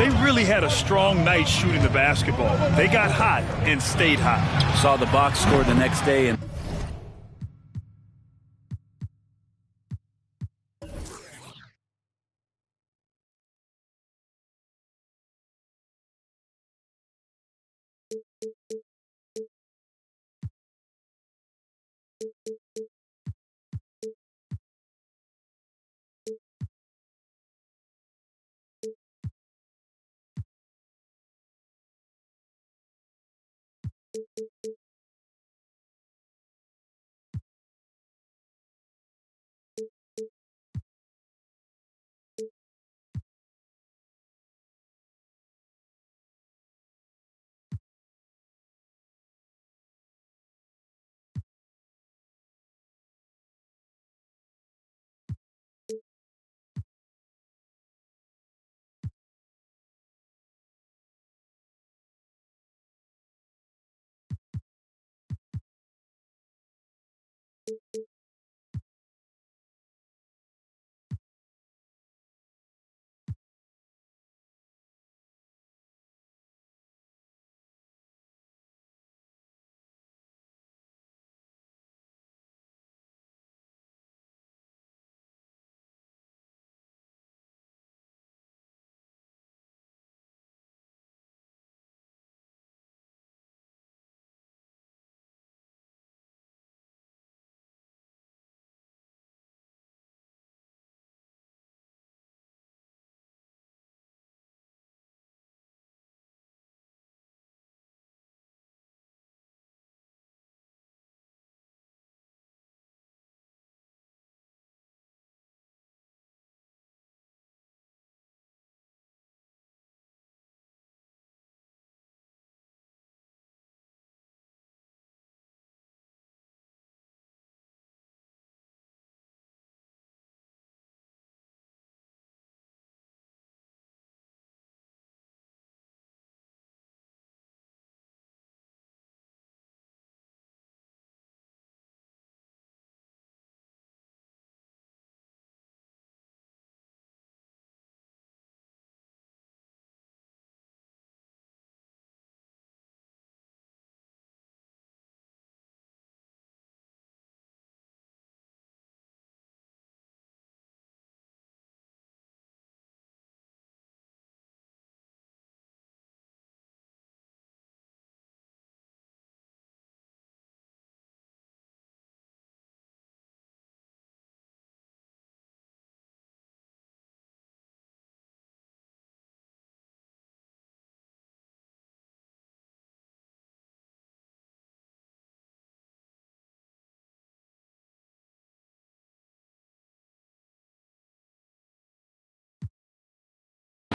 They really had a strong night shooting the basketball. They got hot and stayed hot. Saw the box score the next day and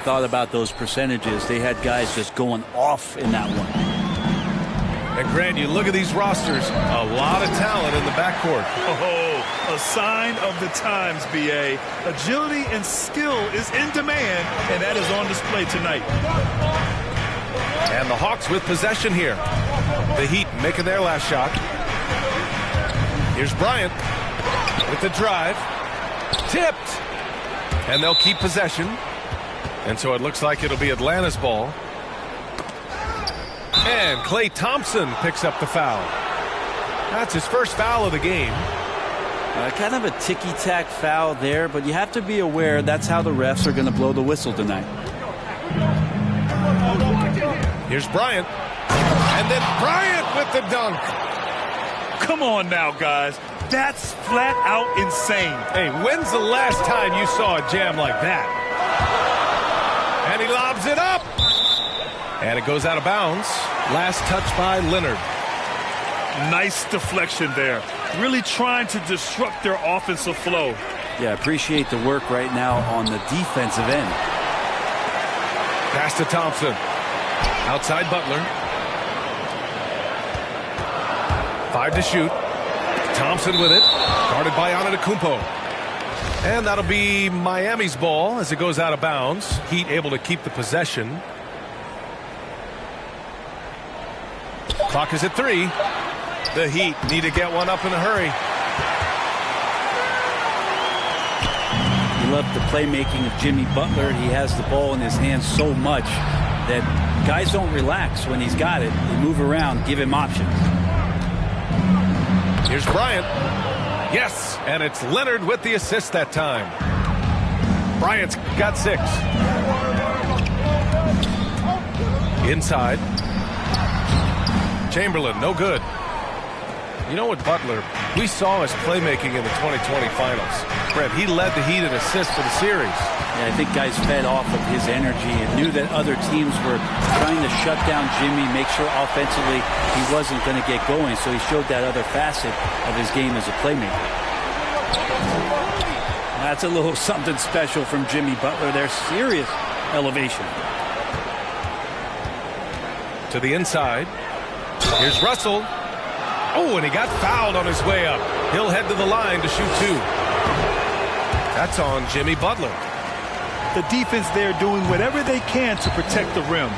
thought about those percentages. They had guys just going off in that one. And Grant, you look at these rosters, a lot of talent in the backcourt. Oh, a sign of the times, B.A. Agility and skill is in demand, and that is on display tonight. And the Hawks with possession here. The Heat making their last shot. Here's Bryant with the drive. Tipped. And they'll keep possession. And so it looks like it'll be Atlanta's ball. And Klay Thompson picks up the foul. That's his first foul of the game. Kind of a ticky-tack foul there, but you have to be aware that's how the refs are going to blow the whistle tonight. Here's Bryant. And then Bryant with the dunk. Come on now, guys. That's flat out insane. Hey, when's the last time you saw a jam like that? And he lobs it up. And it goes out of bounds. Last touch by Leonard. Nice deflection there. Really trying to disrupt their offensive flow. Yeah, appreciate the work right now on the defensive end. Pass to Thompson. Outside Butler. 5 to shoot. Thompson with it. Guarded by Antetokounmpo. And that'll be Miami's ball as it goes out of bounds. Heat able to keep the possession. Clock is at 3. The Heat need to get one up in a hurry. You love the playmaking of Jimmy Butler. He has the ball in his hands so much that guys don't relax when he's got it. They move around, give him options. Here's Bryant. Yes, and it's Leonard with the assist that time. Bryant's got 6. Inside. Chamberlain, no good. You know what, Butler, we saw his playmaking in the 2020 finals. Brett, he led the Heat in assists for the series. Yeah, I think guys fed off of his energy and knew that other teams were trying to shut down Jimmy, make sure offensively he wasn't going to get going. So he showed that other facet of his game as a playmaker. That's a little something special from Jimmy Butler. There's serious elevation. To the inside. Here's Russell. Oh, and he got fouled on his way up. He'll head to the line to shoot 2. That's on Jimmy Butler. The defense there doing whatever they can to protect the rim.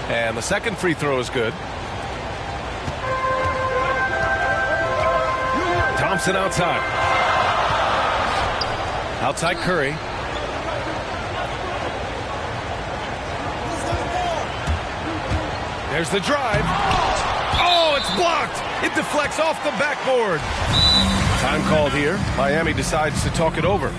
And the second free throw is good. Thompson outside. Outside Curry. There's the drive. Oh, it's blocked. It deflects off the backboard. Time called here. Miami decides to talk it over.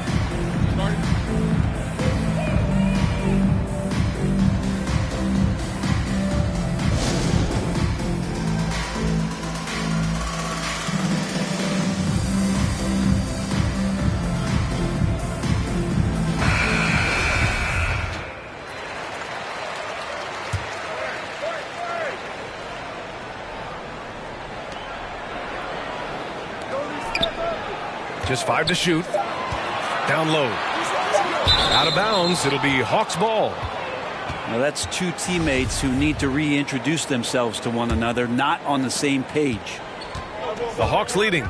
Just 5 to shoot. Down low. Out of bounds. It'll be Hawks ball. Now that's 2 teammates who need to reintroduce themselves to one another, not on the same page. The Hawks leading.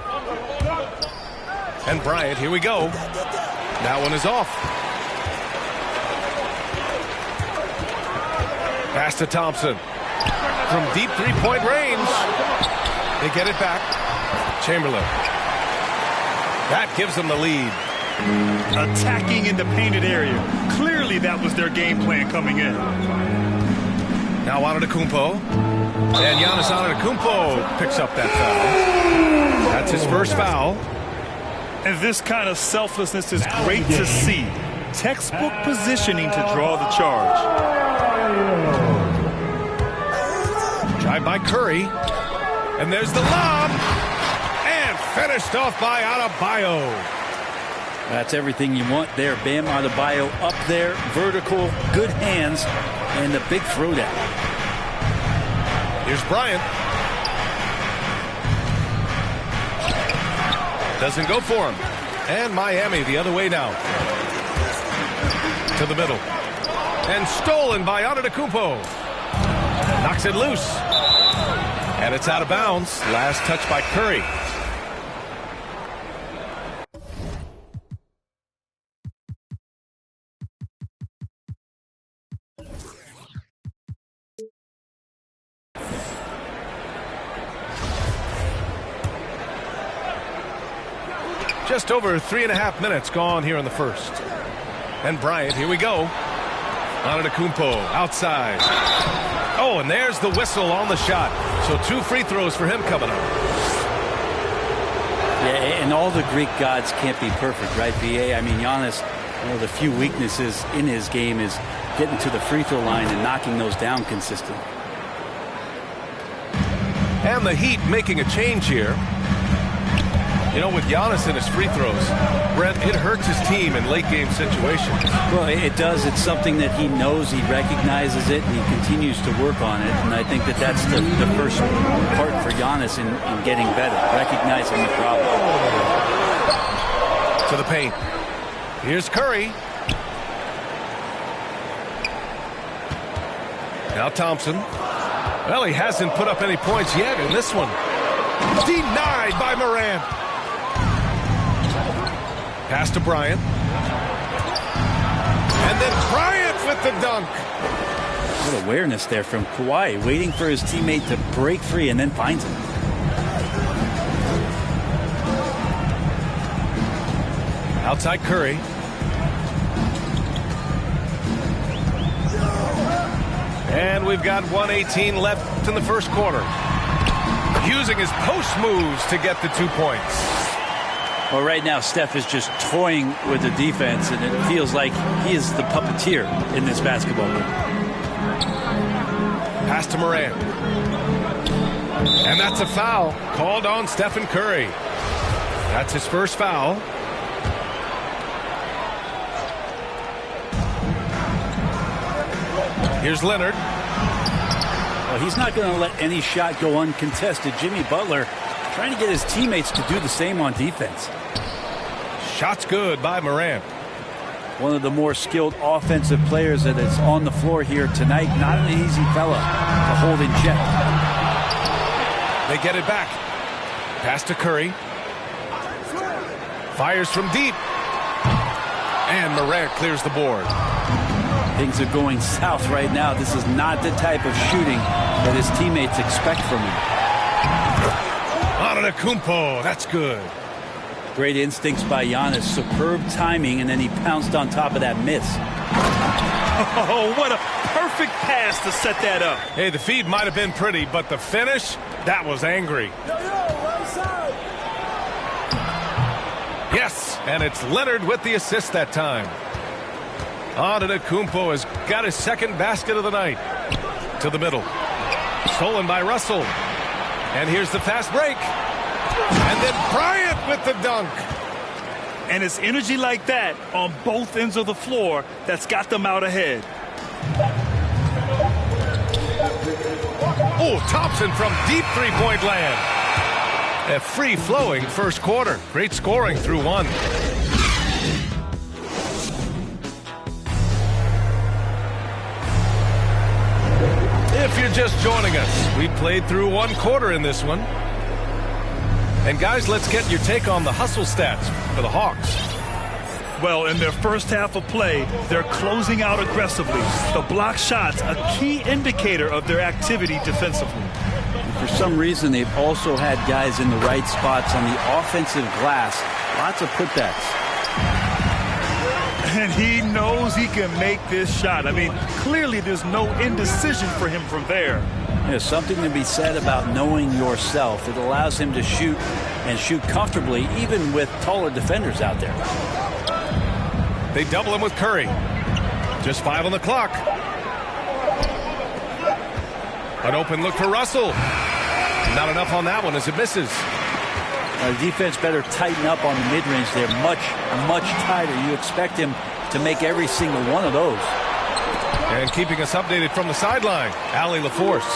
And Bryant, here we go. That one is off. Pass to Thompson. From deep three-point range. They get it back. Chamberlain. That gives them the lead. Attacking in the painted area. Clearly that was their game plan coming in. Now Antetokounmpo. And Giannis Antetokounmpo picks up that foul. That's his first foul. And this kind of selflessness is great to see. Textbook positioning to draw the charge. Drive by Curry. And there's the lob. And finished off by Adebayo. That's everything you want there. Bam Adebayo up there, vertical, good hands, and a big throwdown. Here's Bryant. Doesn't go for him. And Miami the other way now. To the middle. And stolen by Antetokounmpo. Knocks it loose. And it's out of bounds. Last touch by Curry. Just over 3.5 minutes gone here in the first. And Bryant, here we go. Antetokounmpo outside. Oh, and there's the whistle on the shot. So 2 free throws for him coming up. Yeah, and all the Greek gods can't be perfect, right, B.A.? I mean, Giannis, one of the few weaknesses in his game is getting to the free throw line and knocking those down consistently. And the Heat making a change here. You know, with Giannis and his free throws, Brett, it hurts his team in late-game situations. Well, it does. It's something that he knows, he recognizes it, and he continues to work on it. And I think that that's the first part for Giannis in getting better, recognizing the problem. To the paint. Here's Curry. Now Thompson. Well, he hasn't put up any points yet in this one. Denied by Morant. Pass to Bryant. And then Bryant with the dunk. Good awareness there from Kawhi, waiting for his teammate to break free and then finds him. Outside Curry. And we've got 1:18 left in the first quarter. Using his post moves to get the 2 points. Well, right now, Steph is just toying with the defense, and it feels like he is the puppeteer in this basketball game. Pass to Morant. And that's a foul called on Stephen Curry. That's his first foul. Here's Leonard. Well, he's not going to let any shot go uncontested. Jimmy Butler trying to get his teammates to do the same on defense. Shot's good by Morant. One of the more skilled offensive players that is on the floor here tonight. Not an easy fella to hold in check. They get it back. Pass to Curry. Fires from deep. And Morant clears the board. Things are going south right now. This is not the type of shooting that his teammates expect from him. Antetokounmpo, that's good. Great instincts by Giannis. Superb timing, and then he pounced on top of that miss. Oh, what a perfect pass to set that up. Hey, the feed might have been pretty, but the finish, that was angry. Yes, and it's Leonard with the assist that time. Antetokounmpo has got his second basket of the night. To the middle. Stolen by Russell. And here's the fast break. And then Bryant with the dunk. And it's energy like that on both ends of the floor that's got them out ahead. Oh, Thompson from deep three-point land. A free-flowing first quarter. Great scoring through one. If you're just joining us, we played through one quarter in this one. And guys, let's get your take on the hustle stats for the Hawks. Well, in their first half of play, they're closing out aggressively. The block shots, a key indicator of their activity defensively. For some reason, they've also had guys in the right spots on the offensive glass. Lots of putbacks. And he knows he can make this shot. I mean, clearly there's no indecision for him from there. There's something to be said about knowing yourself. It allows him to shoot and shoot comfortably, even with taller defenders out there. They double him with Curry. Just 5 on the clock. An open look for Russell. Not enough on that one as it misses. The defense better tighten up on the mid-range. They're much, much tighter. You expect him to make every single one of those. And keeping us updated from the sideline, Allie LaForce.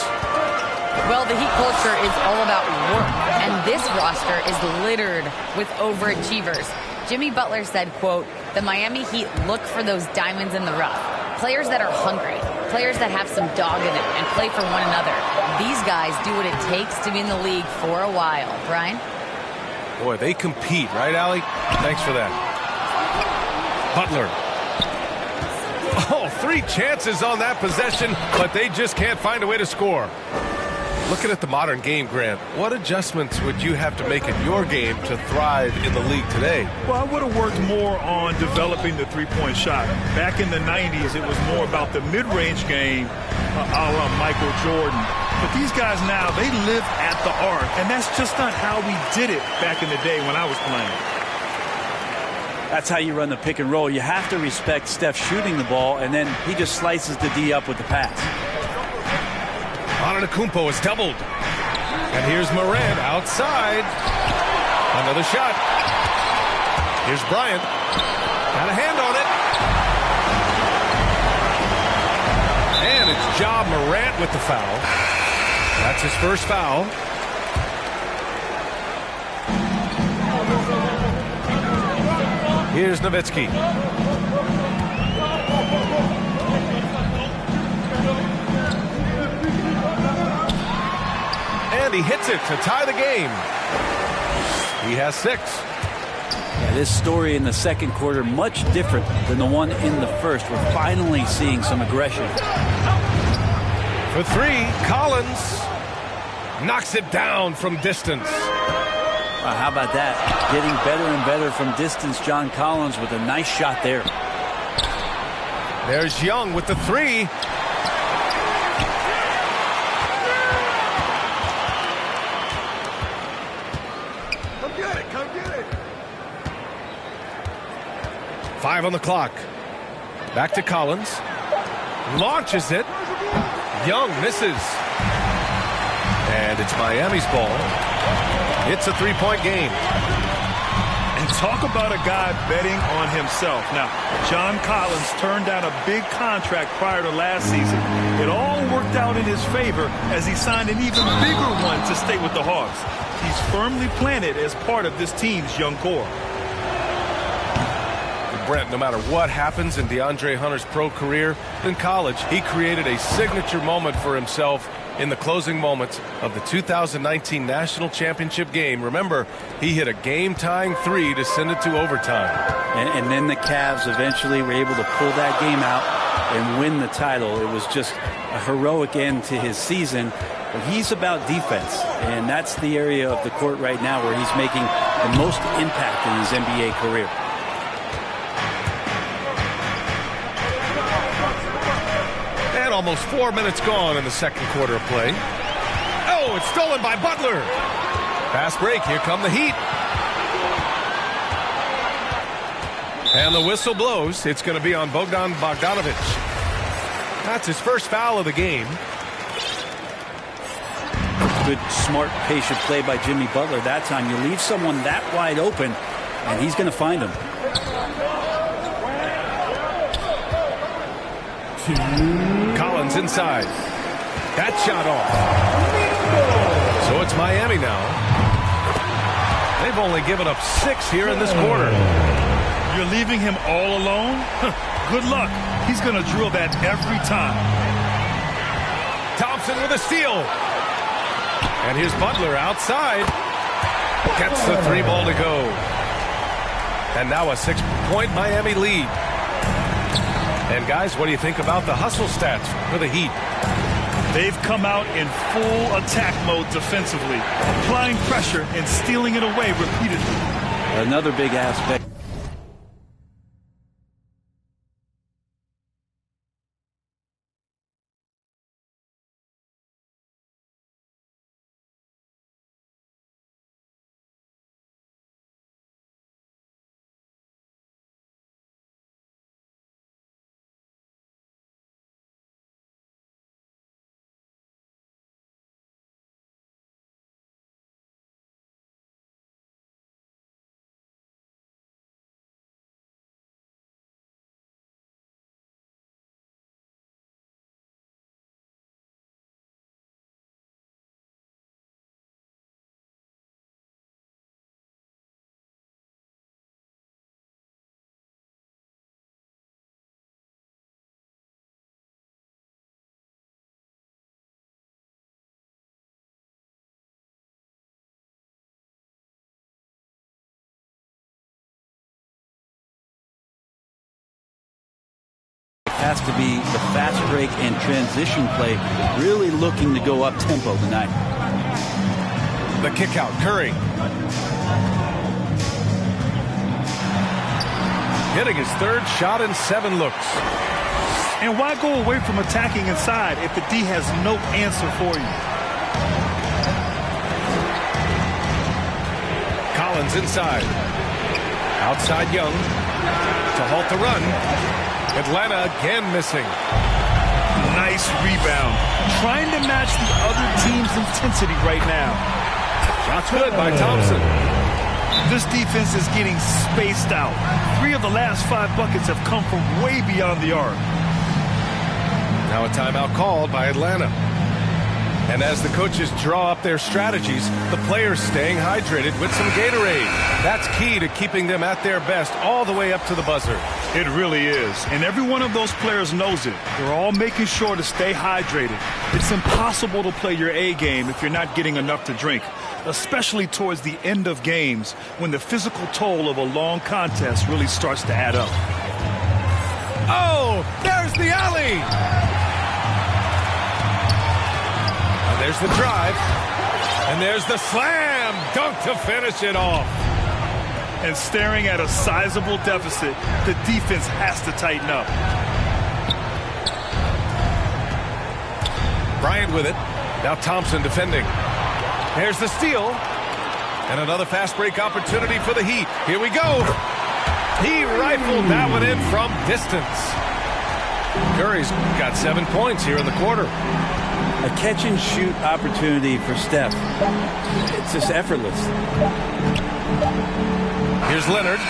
Well, the Heat culture is all about work, and this roster is littered with overachievers. Jimmy Butler said, quote, "The Miami Heat look for those diamonds in the rough. Players that are hungry, players that have some dog in them and play for one another. These guys do what it takes to be in the league for a while." Brian? Boy, they compete, right, Allie? Thanks for that. Butler. Oh, 3 chances on that possession, but they just can't find a way to score. Looking at the modern game, Grant, what adjustments would you have to make in your game to thrive in the league today? Well, I would have worked more on developing the three-point shot. Back in the 90s, it was more about the mid-range game, a la Michael Jordan. But these guys now, they live at the arc, and that's just not how we did it back in the day when I was playing. That's how you run the pick and roll. You have to respect Steph shooting the ball, and then he just slices the D up with the pass. Antetokounmpo is doubled. And here's Morant outside. Another shot. Here's Bryant. Got a hand on it. And it's Ja Morant with the foul. That's his first foul. Here's Nowitzki. And he hits it to tie the game. He has 6. Yeah, this story in the second quarter, much different than the one in the first. We're finally seeing some aggression. For 3, Collins knocks it down from distance. How about that? Getting better and better from distance, John Collins with a nice shot there. There's Young with the three. Come get it, come get it. 5 on the clock. Back to Collins. Launches it. Young misses. And it's Miami's ball. It's a three-point game. And talk about a guy betting on himself. Now, John Collins turned down a big contract prior to last season. It all worked out in his favor as he signed an even bigger one to stay with the Hawks. He's firmly planted as part of this team's young core. Brent, no matter what happens in DeAndre Hunter's pro career, in college, he created a signature moment for himself in the closing moments of the 2019 National Championship game. Remember, he hit a game-tying three to send it to overtime. And then the Cavs eventually were able to pull that game out and win the title. It was just a heroic end to his season. But he's about defense, and that's the area of the court right now where he's making the most impact in his NBA career. And almost 4 minutes gone in the second quarter of play. Oh, it's stolen by Butler. Fast break. Here come the Heat. And the whistle blows. It's going to be on Bogdan Bogdanović. That's his first foul of the game. Good, smart, patient play by Jimmy Butler that time. You leave someone that wide open, and he's going to find him. Collins inside. That shot off. So it's Miami now. They've only given up 6 here in this quarter. You're leaving him all alone? Good luck. He's going to drill that every time. Thompson with a steal. And here's Butler outside. Gets the 3 ball to go. And now a 6-point Miami lead. And guys, what do you think about the hustle stats for the Heat? They've come out in full attack mode defensively, applying pressure and stealing it away repeatedly. Another big aspect. Has to be the fast break and transition play, really looking to go up tempo tonight. The kick out, Curry. Hitting his 3rd shot in 7 looks. And why go away from attacking inside if the D has no answer for you? Collins inside. Outside Young to halt the run. Atlanta again missing. Nice rebound. Trying to match the other team's intensity right now. Shot's good by Thompson. This defense is getting spaced out. 3 of the last 5 buckets have come from way beyond the arc. Now a timeout called by Atlanta. And as the coaches draw up their strategies, the players staying hydrated with some Gatorade. That's key to keeping them at their best all the way up to the buzzer. It really is. And every one of those players knows it. They're all making sure to stay hydrated. It's impossible to play your A game if you're not getting enough to drink, especially towards the end of games when the physical toll of a long contest really starts to add up. Oh, there's the alley. There's the drive. And there's the slam dunk to finish it off. And staring at a sizable deficit, the defense has to tighten up. Bryant with it. Now Thompson defending. There's the steal. And another fast break opportunity for the Heat. Here we go. He rifled that one in from distance. Curry's got 7 points here in the quarter. A catch-and-shoot opportunity for Steph. It's just effortless. Here's Leonard.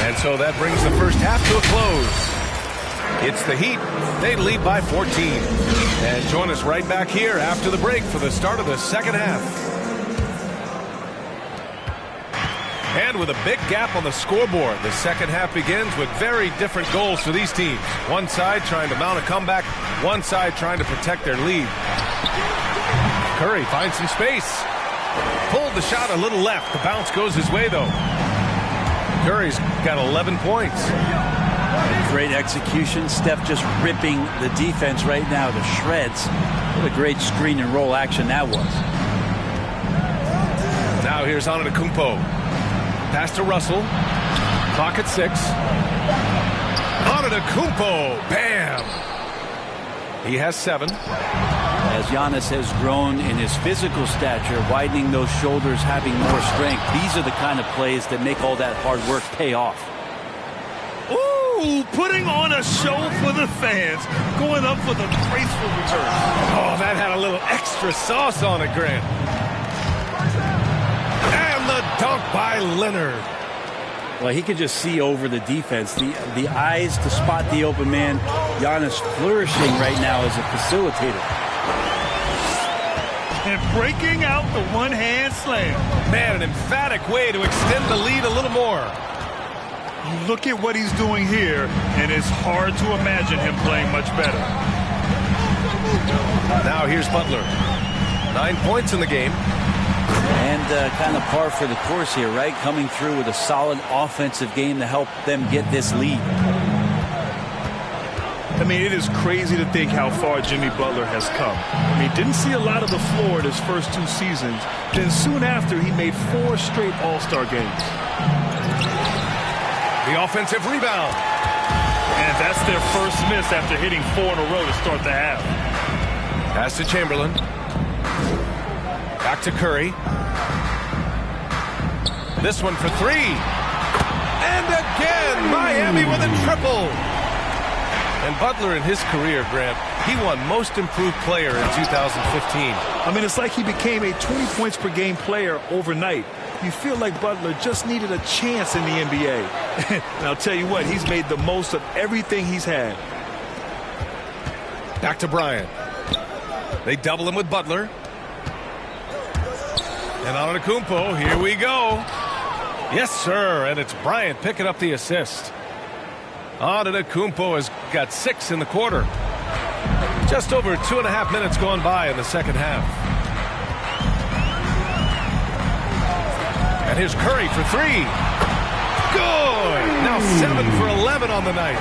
And so that brings the first half to a close. It's the Heat. They lead by 14. And join us right back here after the break for the start of the second half. And with a big gap on the scoreboard, the second half begins with very different goals for these teams. One side trying to mount a comeback, one side trying to protect their lead. Curry finds some space. Pulled the shot a little left. The bounce goes his way, though. Curry's got 11 points. Great execution. Steph just ripping the defense right now to shreds. What a great screen and roll action that was. Now here's Antetokounmpo. Pass to Russell. Clock at 6. Antetokounmpo. Bam! He has 7. As Giannis has grown in his physical stature, widening those shoulders, having more strength, these are the kind of plays that make all that hard work pay off. Ooh, putting on a show for the fans, going up for the graceful return. Oh, that had a little extra sauce on it, Grant. And the dunk by Leonard. Well, he could just see over the defense. The eyes to spot the open man. Giannis flourishing right now as a facilitator. And breaking out the one-hand slam. Man, an emphatic way to extend the lead a little more. You look at what he's doing here, and it's hard to imagine him playing much better. Now here's Butler. 9 points in the game. And kind of par for the course here, right? Coming through with a solid offensive game to help them get this lead. I mean, it is crazy to think how far Jimmy Butler has come. I mean, didn't see a lot of the floor in his first 2 seasons. Then soon after, he made 4 straight All-Star games. The offensive rebound. And that's their first miss after hitting 4 in a row to start the half. Pass to Chamberlain. Back to Curry. This one for 3. And again, Miami with a triple. And Butler in his career, Grant, he won Most Improved Player in 2015. I mean, it's like he became a 20 points per game player overnight. You feel like Butler just needed a chance in the NBA. And I'll tell you what, he's made the most of everything he's had. Back to Bryant. They double him with Butler. And Antetokounmpo, here we go. Yes, sir, and it's Bryant picking up the assist. Antetokounmpo has got 6 in the quarter. Just over 2.5 minutes gone by in the second half. And here's Curry for 3. Good! Now 7 for 11 on the night.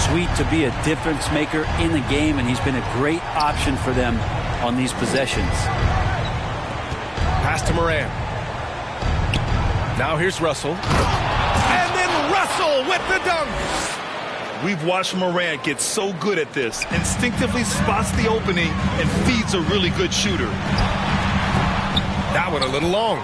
Sweet to be a difference maker in the game, and he's been a great option for them on these possessions. Pass to Morant. Now here's Russell. And then Russell with the dunk. We've watched Morant get so good at this. Instinctively spots the opening and feeds a really good shooter. That one a little long.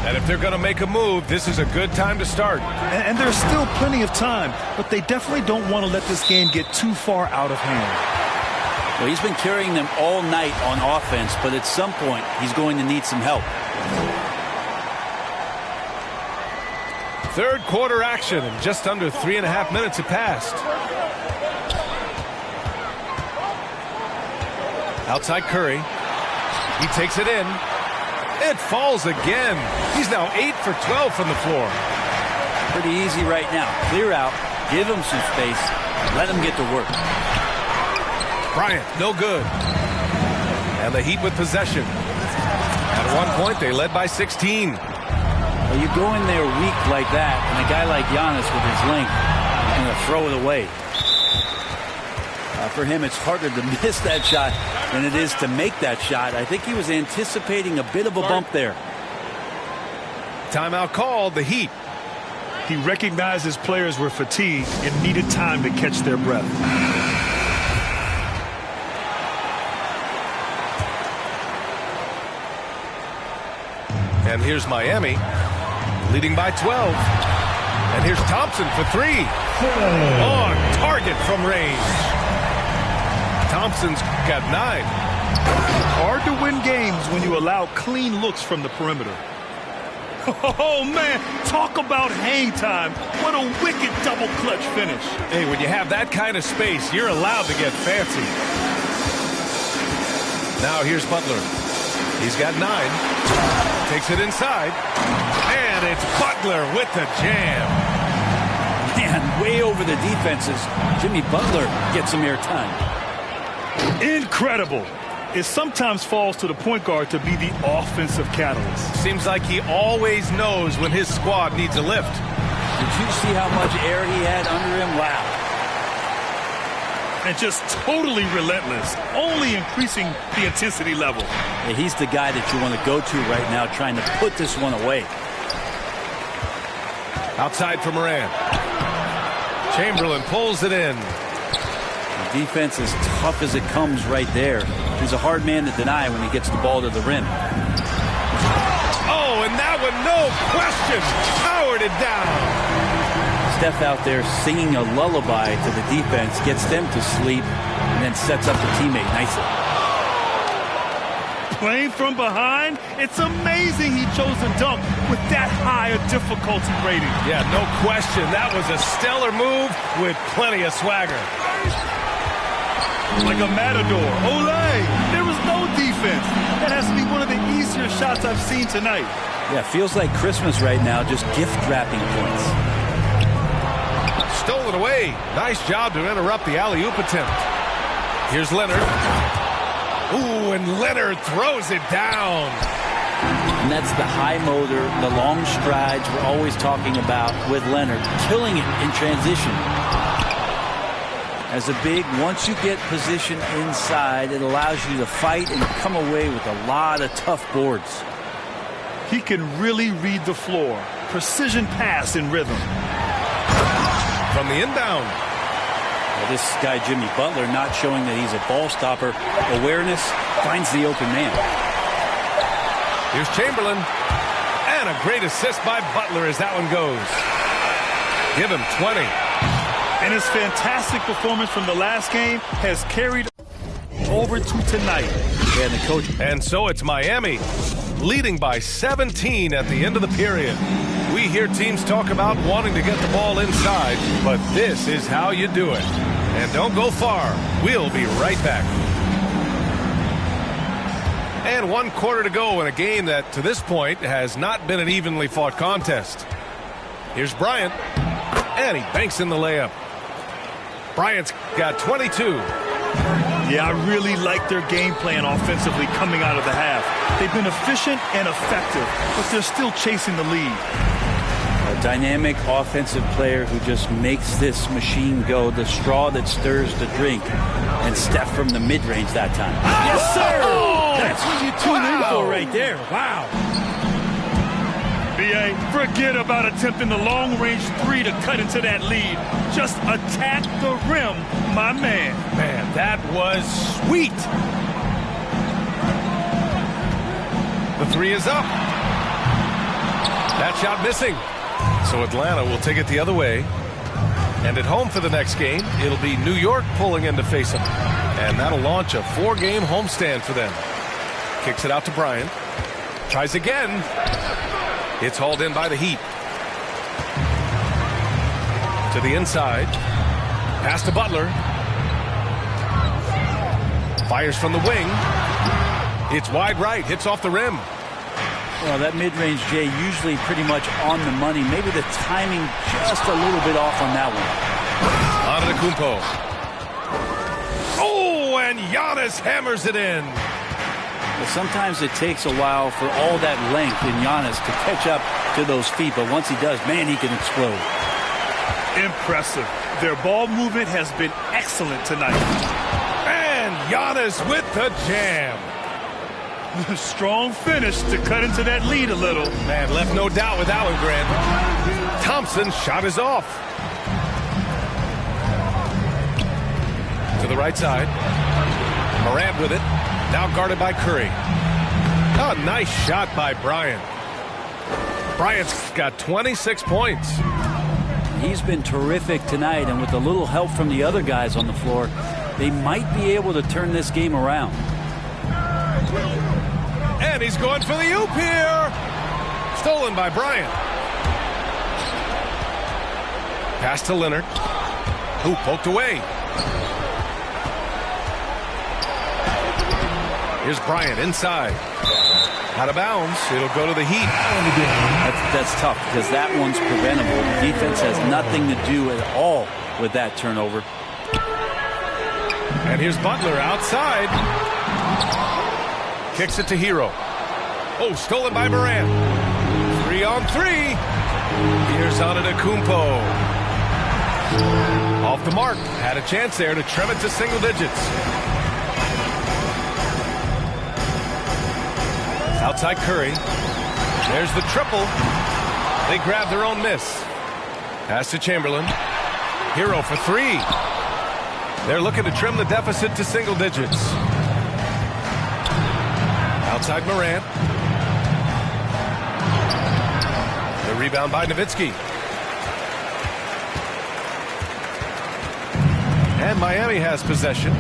And if they're going to make a move, this is a good time to start. And there's still plenty of time, but they definitely don't want to let this game get too far out of hand. Well, he's been carrying them all night on offense, but at some point, he's going to need some help. Third quarter action, and just under 3.5 minutes have passed. Outside Curry. He takes it in. It falls again. He's now 8 for 12 from the floor. Pretty easy right now. Clear out, give him some space, let him get to work. Bryant, no good. And the Heat with possession. At one point, they led by 16. Well, you go in there weak like that, and a guy like Giannis with his length is going to throw it away. For him, it's harder to miss that shot than it is to make that shot. I think he was anticipating a bit of a bump there. Timeout called, the Heat. He recognized his players were fatigued and needed time to catch their breath. And here's Miami, leading by 12. And here's Thompson for 3. On target from range. Thompson's got 9. Hard to win games when you allow clean looks from the perimeter. Oh, man, talk about hang time. What a wicked double clutch finish. Hey, when you have that kind of space, you're allowed to get fancy. Now here's Butler. He's got 9. Takes it inside. And it's Butler with the jam. Man, way over the defenses. Jimmy Butler gets some airtime. Incredible. It sometimes falls to the point guard to be the offensive catalyst. Seems like he always knows when his squad needs a lift. Did you see how much air he had under him? Wow. And just totally relentless, only increasing the intensity level. Yeah, he's the guy that you want to go to right now, trying to put this one away. Outside for Moran. Chamberlain pulls it in. The defense is tough as it comes right there. He's a hard man to deny when he gets the ball to the rim. Oh, and that one, no question, powered it down. Steph out there singing a lullaby to the defense, gets them to sleep, and then sets up the teammate nicely. Playing from behind, it's amazing he chose to dunk with that high a difficulty rating. Yeah, no question. That was a stellar move with plenty of swagger. Like a matador. Olay! There was no defense. That has to be one of the easier shots I've seen tonight. Yeah, feels like Christmas right now, just gift wrapping points. Stolen away. Nice job to interrupt the alley-oop attempt. Here's Leonard. Ooh, and Leonard throws it down. And that's the high motor, the long strides we're always talking about with Leonard. Killing it in transition. As a big, once you get position inside, it allows you to fight and come away with a lot of tough boards. He can really read the floor. Precision pass in rhythm. From the inbound. Well, this guy, Jimmy Butler, not showing that he's a ball stopper. Awareness finds the open man. Here's Chamberlain. And a great assist by Butler as that one goes. Give him 20. And his fantastic performance from the last game has carried over to tonight. Yeah, and the coach. And so it's Miami, leading by 17 at the end of the period. We hear teams talk about wanting to get the ball inside, but this is how you do it. And don't go far. We'll be right back. And 1 quarter to go in a game that, to this point, has not been an evenly fought contest. Here's Bryant, and he banks in the layup. Bryant's got 22. Yeah, I really like their game plan offensively coming out of the half. They've been efficient and effective, but they're still chasing the lead. A dynamic offensive player who just makes this machine go, the straw that stirs the drink. And Steph from the mid-range that time. Yes, sir! That's what you tune in for right there. Wow. B.A., forget about attempting the long-range 3 to cut into that lead. Just attack the rim, my man. Man, that was sweet. The 3 is up. That shot missing. So Atlanta will take it the other way. And at home for the next game, it'll be New York pulling in to face them. And that'll launch a 4-game homestand for them. Kicks it out to Bryant. Tries again. It's hauled in by the Heat. To the inside. Pass to Butler. Fires from the wing. It's wide right. Hits off the rim. Well, that mid-range, Jay, usually pretty much on the money. Maybe the timing just a little bit off on that one. Antetokounmpo. Oh, and Giannis hammers it in. Well, sometimes it takes a while for all that length in Giannis to catch up to those feet. But once he does, man, he can explode. Impressive. Their ball movement has been excellent tonight. And Giannis with the jam. Strong finish to cut into that lead a little. Man, left no doubt with that one, Grant. Thompson's shot is off. To the right side. Morant with it. Now guarded by Curry. Oh, nice shot by Bryant. Bryant's got 26 points. He's been terrific tonight, and with a little help from the other guys on the floor, they might be able to turn this game around. And he's going for the oop here. Stolen by Bryant. Pass to Leonard. Who poked away. Here's Bryant inside. Out of bounds. It'll go to the Heat. That's tough because that one's preventable. The defense has nothing to do at all with that turnover. And here's Butler outside. Kicks it to Hero. Oh, stolen by Morant. 3-on-3. Here's Antetokounmpo. Off the mark. Had a chance there to trim it to single digits. Outside Curry. There's the triple. They grab their own miss. Pass to Chamberlain. Hero for three. They're looking to trim the deficit to single digits. Outside Morant. The rebound by Nowitzki. And Miami has possession.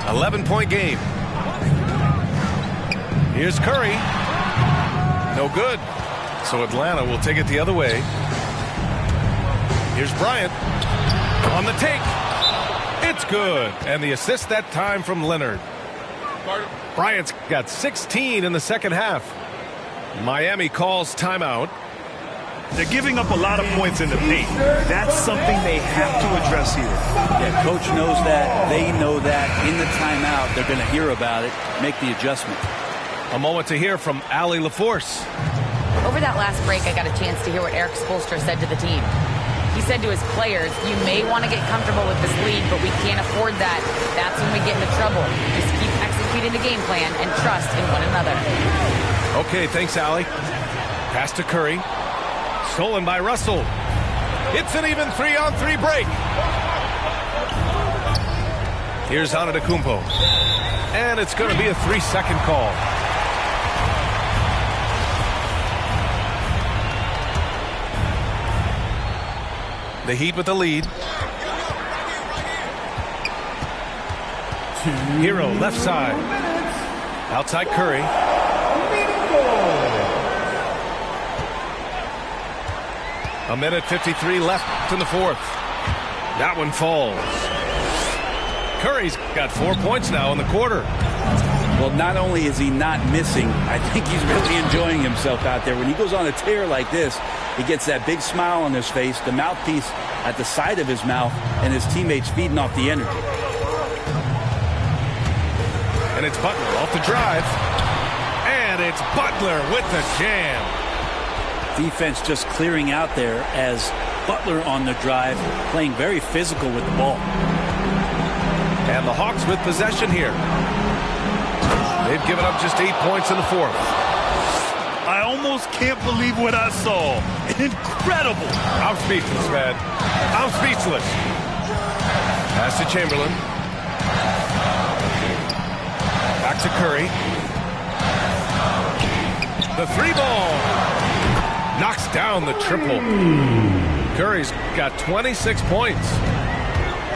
11-point game. Here's Curry. No good. So Atlanta will take it the other way. Here's Bryant. On the take. It's good. And the assist that time from Leonard. Bryant's got 16 in the second half. Miami calls timeout. They're giving up a lot of points in the paint. That's something they have to address here. Yeah, coach knows that. They know that. In the timeout, they're going to hear about it, make the adjustment. A moment to hear from Allie LaForce. Over that last break, I got a chance to hear what Eric Spoelstra said to the team. He said to his players, you may want to get comfortable with this lead, but we can't afford that. That's when we get into trouble. Just keep executing the game plan and trust in one another. Okay, thanks, Allie. Pass to Curry. Stolen by Russell. It's an even 3-on-3 break. Here's Antetokounmpo. And it's going to be a 3-second call. The Heat with the lead. Hero left side. Outside Curry. A minute 53 left in the fourth. That one falls. Curry's got 4 points now in the quarter. Well, not only is he not missing, I think he's really enjoying himself out there. When he goes on a tear like this, he gets that big smile on his face, the mouthpiece at the side of his mouth, and his teammates feeding off the energy. And it's Butler off the drive. And it's Butler with the jam. Defense just clearing out there as Butler on the drive, playing very physical with the ball. And the Hawks with possession here. They've given up just 8 points in the fourth. I almost can't believe what I saw. Incredible. I'm speechless, man. I'm speechless. Pass to Chamberlain. Back to Curry. The three ball. Knocks down the triple. Curry's got 26 points.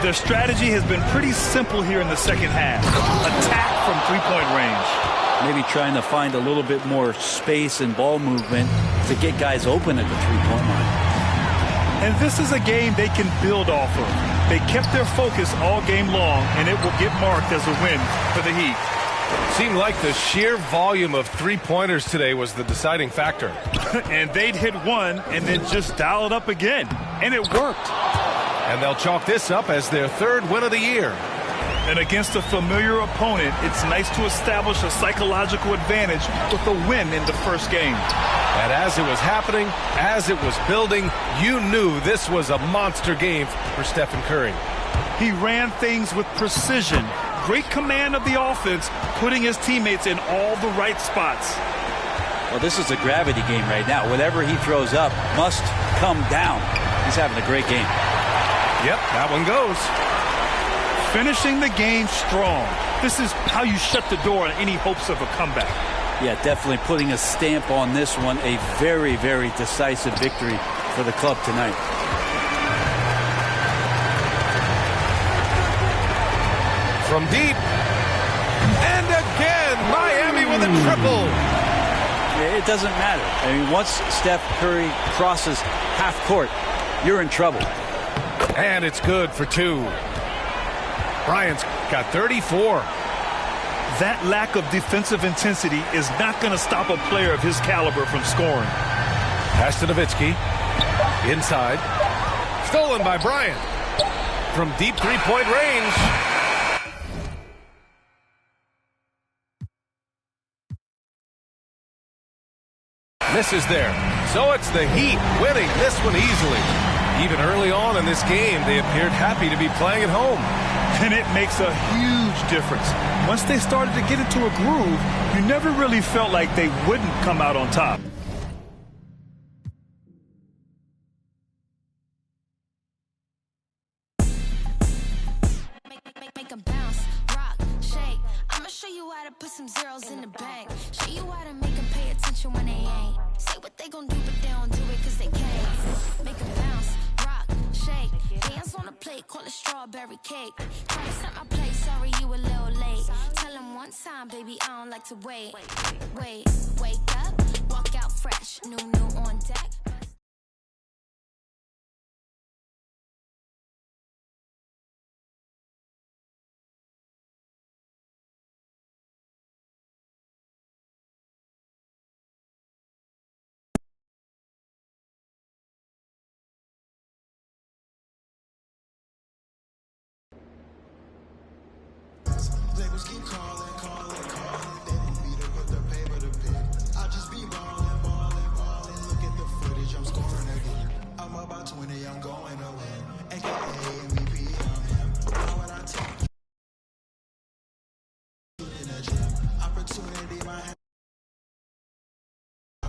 Their strategy has been pretty simple here in the second half. Attack from three-point range. Maybe trying to find a little bit more space and ball movement to get guys open at the three-point line. And this is a game they can build off of. They kept their focus all game long, and it will get marked as a win for the Heat. Seemed like the sheer volume of three-pointers today was the deciding factor. And they'd hit one and then just dial it up again. And it worked. And they'll chalk this up as their third win of the year. And against a familiar opponent, it's nice to establish a psychological advantage with a win in the first game. And as it was happening, as it was building, you knew this was a monster game for Stephen Curry. He ran things with precision, great command of the offense, putting his teammates in all the right spots. Well, this is a gravity game right now. Whatever he throws up must come down. He's having a great game. Yep, that one goes. Finishing the game strong. This is how you shut the door on any hopes of a comeback. Yeah, definitely putting a stamp on this one. A very, very decisive victory for the club tonight. From deep. And again, Miami with a triple. It doesn't matter. I mean, once Steph Curry crosses half court, you're in trouble. And it's good for two. Bryant's got 34. That lack of defensive intensity is not going to stop a player of his caliber from scoring. Pass to Nowitzki. Inside. Stolen by Bryant. From deep three-point range. Misses there. So it's the Heat winning this one easily. Even early on in this game, they appeared happy to be playing at home. And it makes a huge difference. Once they started to get into a groove, you never really felt like they wouldn't come out on top. Make 'em bounce, rock, shake. I'ma show you how to put some zeros in the bank. Show you how to make 'em pay attention when they ain't. Say what they gon' do, but they don't do it 'cause they can't. Make 'em bounce, rock, shake. Dance on the plate, call it strawberry cake. Try to set my plate, sorry you a little late. Tell them one time, baby, I don't like to wait. Wake up, walk out fresh, new on deck. Labels keep calling, calling, calling. They don't beat it with the paper to pen. I just be ballin', ballin', ballin'. Look at the footage, I'm scoring again. I'm about 20, I'm going to win. AKA MVP, I'm him. How would I talk? In the gym, opportunity, my hand.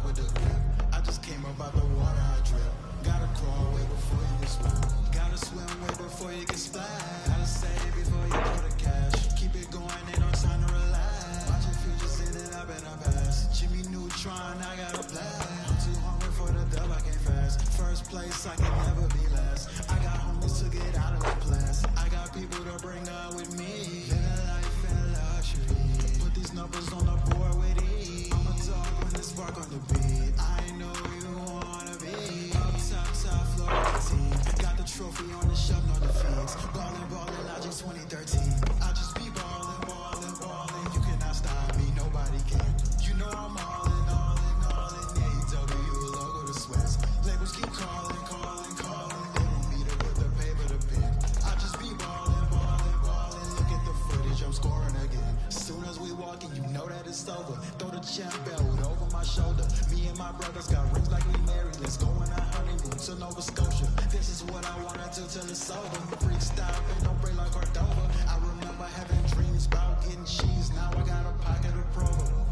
With the grip, I just came up out the water, I drip. Gotta crawl way before you get swim. Gotta swim way before you get splashed. Gotta save before you go to cash. Keep it going, ain't no time to relax. Watch your future, set it up in the past. Jimmy Neutron, I got a blast. I'm too hungry for the dub, I can't fast. First place, I can never be last. I got homies to get out of the class. I got people to bring up with me. Living life in luxury. Put these numbers on the board with ease. I'm a dog when this spark on the beat. I know you wanna be. Up top, top floor of the team. Got the trophy on the shelf, no defeats. Ballin', ballin', Logic 2013. I just be ballin', ballin', ballin'. You cannot stop me, nobody can. You know I'm all in, all in, all in. AEW logo to sweats. Labels keep calling, calling, calling. They don't beat it with the paper to pen. I just be ballin', ballin', ballin'. Look at the footage, I'm scoring again. Soon as we walk in, you know that it's over. Throw the champ belt over my shoulder. Me and my brothers got rings like we married. Let's go on a honeymoon to Nova Scotia. This is what I wanna do till it's over. Freestyle, and don't break like Cordova. I remember having dreams about getting cheese. Now I got a pocket of Provo.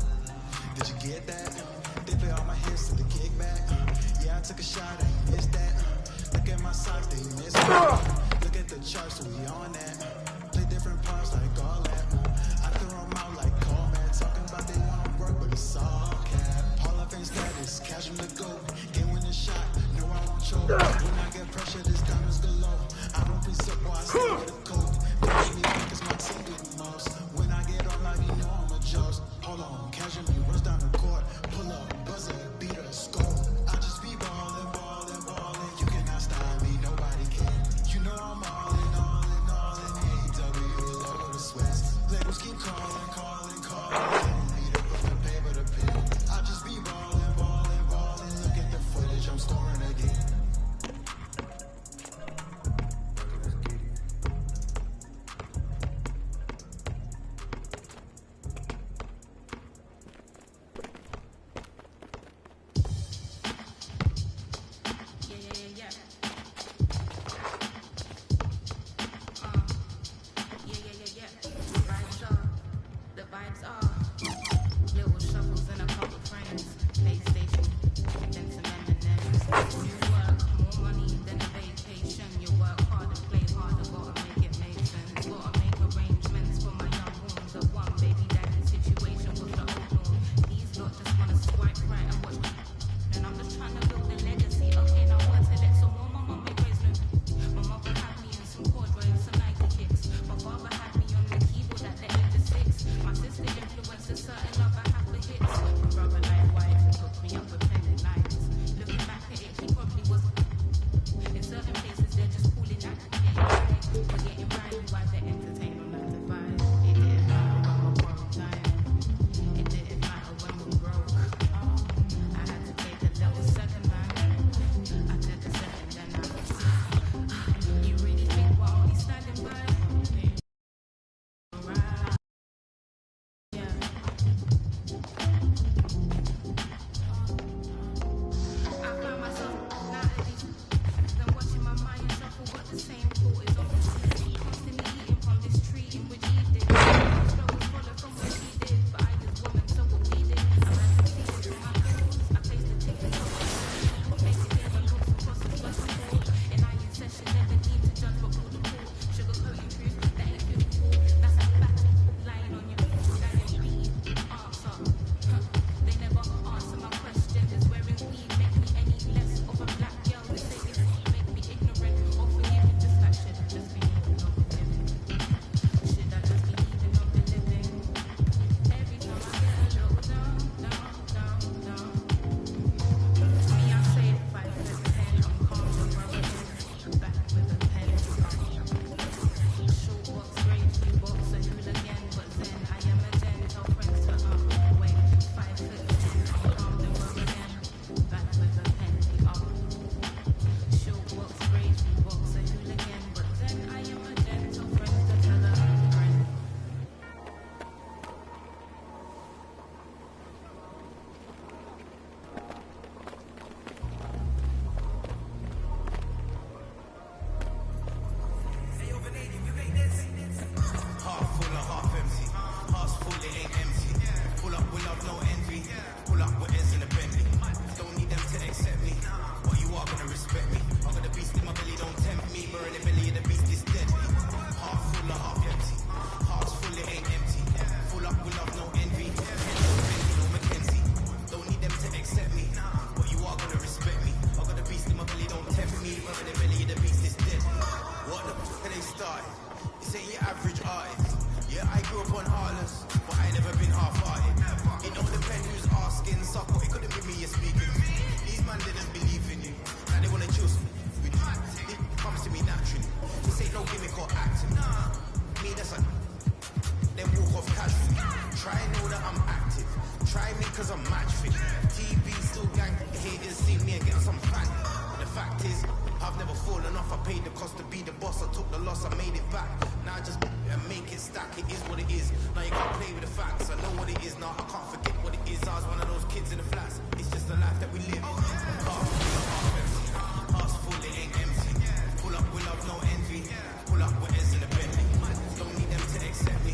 Did you get that? They play all my hits to the kickback. Yeah, I took a shot, I ain't missed that. Look at my socks, they missed that. Look at the charts, so we on that. Play different parts like all that. I throw them out like call man. Talking about they want to work, but it's all cap. Hall of Fame status, cash them to go. Get winning shot, no I won't choke. When I get pressure, this diamonds galore. I don't pre-sip, boy, I stay with a coat. Make me think it's my team getting most. When I get on live, you know I'm a joke. Hold on, casual me, runs down the court. Pull up, buzzer, beat a score. I just be ballin', ballin', ballin'. You cannot stop me, nobody can. You know I'm all in, all in, all in. Little shuffles and a couple friends. PlayStation, then some M&Ms. You work more money than a vacation. You work harder, play harder, gotta make it make sense. Gotta make arrangements for my young ones. A one baby daddy situation was the old norm. These lot just wanna swipe right and watch. And I'm just trying to build a legacy. Okay, now what's it? Let some more my mum make bracelets. My mother had me in some corduroy, some Nike kicks. My father had me on the keyboard at the age of 6. My sister influenced a certain love I have for hits. My brother likewise hooked me up with pendant lights. Looking back at it, he probably was. In certain places, they're just calling that getting right. We're getting right, why they entertain on 9 to 5. It didn't matter when we borrowed time. It didn't matter when we broke. I had to take a little second, man. I took a second, then I you really think we're only standing by? Right. Yeah. I find myself nowadays then watching my mind shuffle, but the same thought is on me. Constantly eating from this tree in which he did. Struggles follow from what she did, but I is woman, so what we did. I'm at the feet of my goals. I placed the ticket on my phone. Make it clear my looks across the first court. And I in session, never need to judge but pull the court. Sugarcoating truth, that ain't beautiful. That's a fact. Lying on your feet, that ain't being answer. They never answer my question. Is wearing weed make me any less of a black girl? They say it's make me ignorant or forgiving. Just like should I just be leaving of the living? Should I just be leaving of the living? Every time I get a little down, down, down, down. Me, I say it 5 foot 10. I'm calm and worried. Back with a pen. Short box, grade, few box, a hooligan, but then I am a den. Tell friends to wait. 5 foot 10. I'm calm and worried. Back with a pen. Short box, grade, few box, a hooligan, but then I am a den. Tell friends to tell a friend. Half full or half empty. Heart's full, it ain't empty. Pull up with love, no envy. Pull up with ends in a Bentley. Don't need them to accept me, but you are gonna respect me. I got the beast in my belly, don't tempt me. Burn the belly of the beast is deadly. Half full or half empty. Heart's full, it ain't empty. Pull up with love, no envy. Ends no Bentley, no Mackenzie. Don't need them to accept me, but you are gonna respect me. I got the beast in my belly, don't tempt me. Burn the belly of the beast is deadly. What the fuck are they starting? This ain't your average artist. Yeah, I grew up on Harless, but I never been half-hearted. It don't depend who's asking, suck what it couldn't be me you're speaking. These man didn't believe in you. Now they wanna choose with you. It comes to me naturally. This ain't no gimmick or acting. Me, that's a then walk off casually. Try and know that I'm active. Try me cause I'm match fit. TV still gang haters see me and get some fan. The fact is, I've never fallen off. I paid the cost to be the boss. I took the loss, I made it back. Now I just make it stack. It is what it is. Now you can't play with the facts. I know what it is now. I can't forget what it is. I was one of those kids in the flats. It's just the life that we live. Half full or half empty. Heart's full, it ain't empty. Pull up with love, no envy. Pull up with ends in a Bentley. Don't need them to accept me,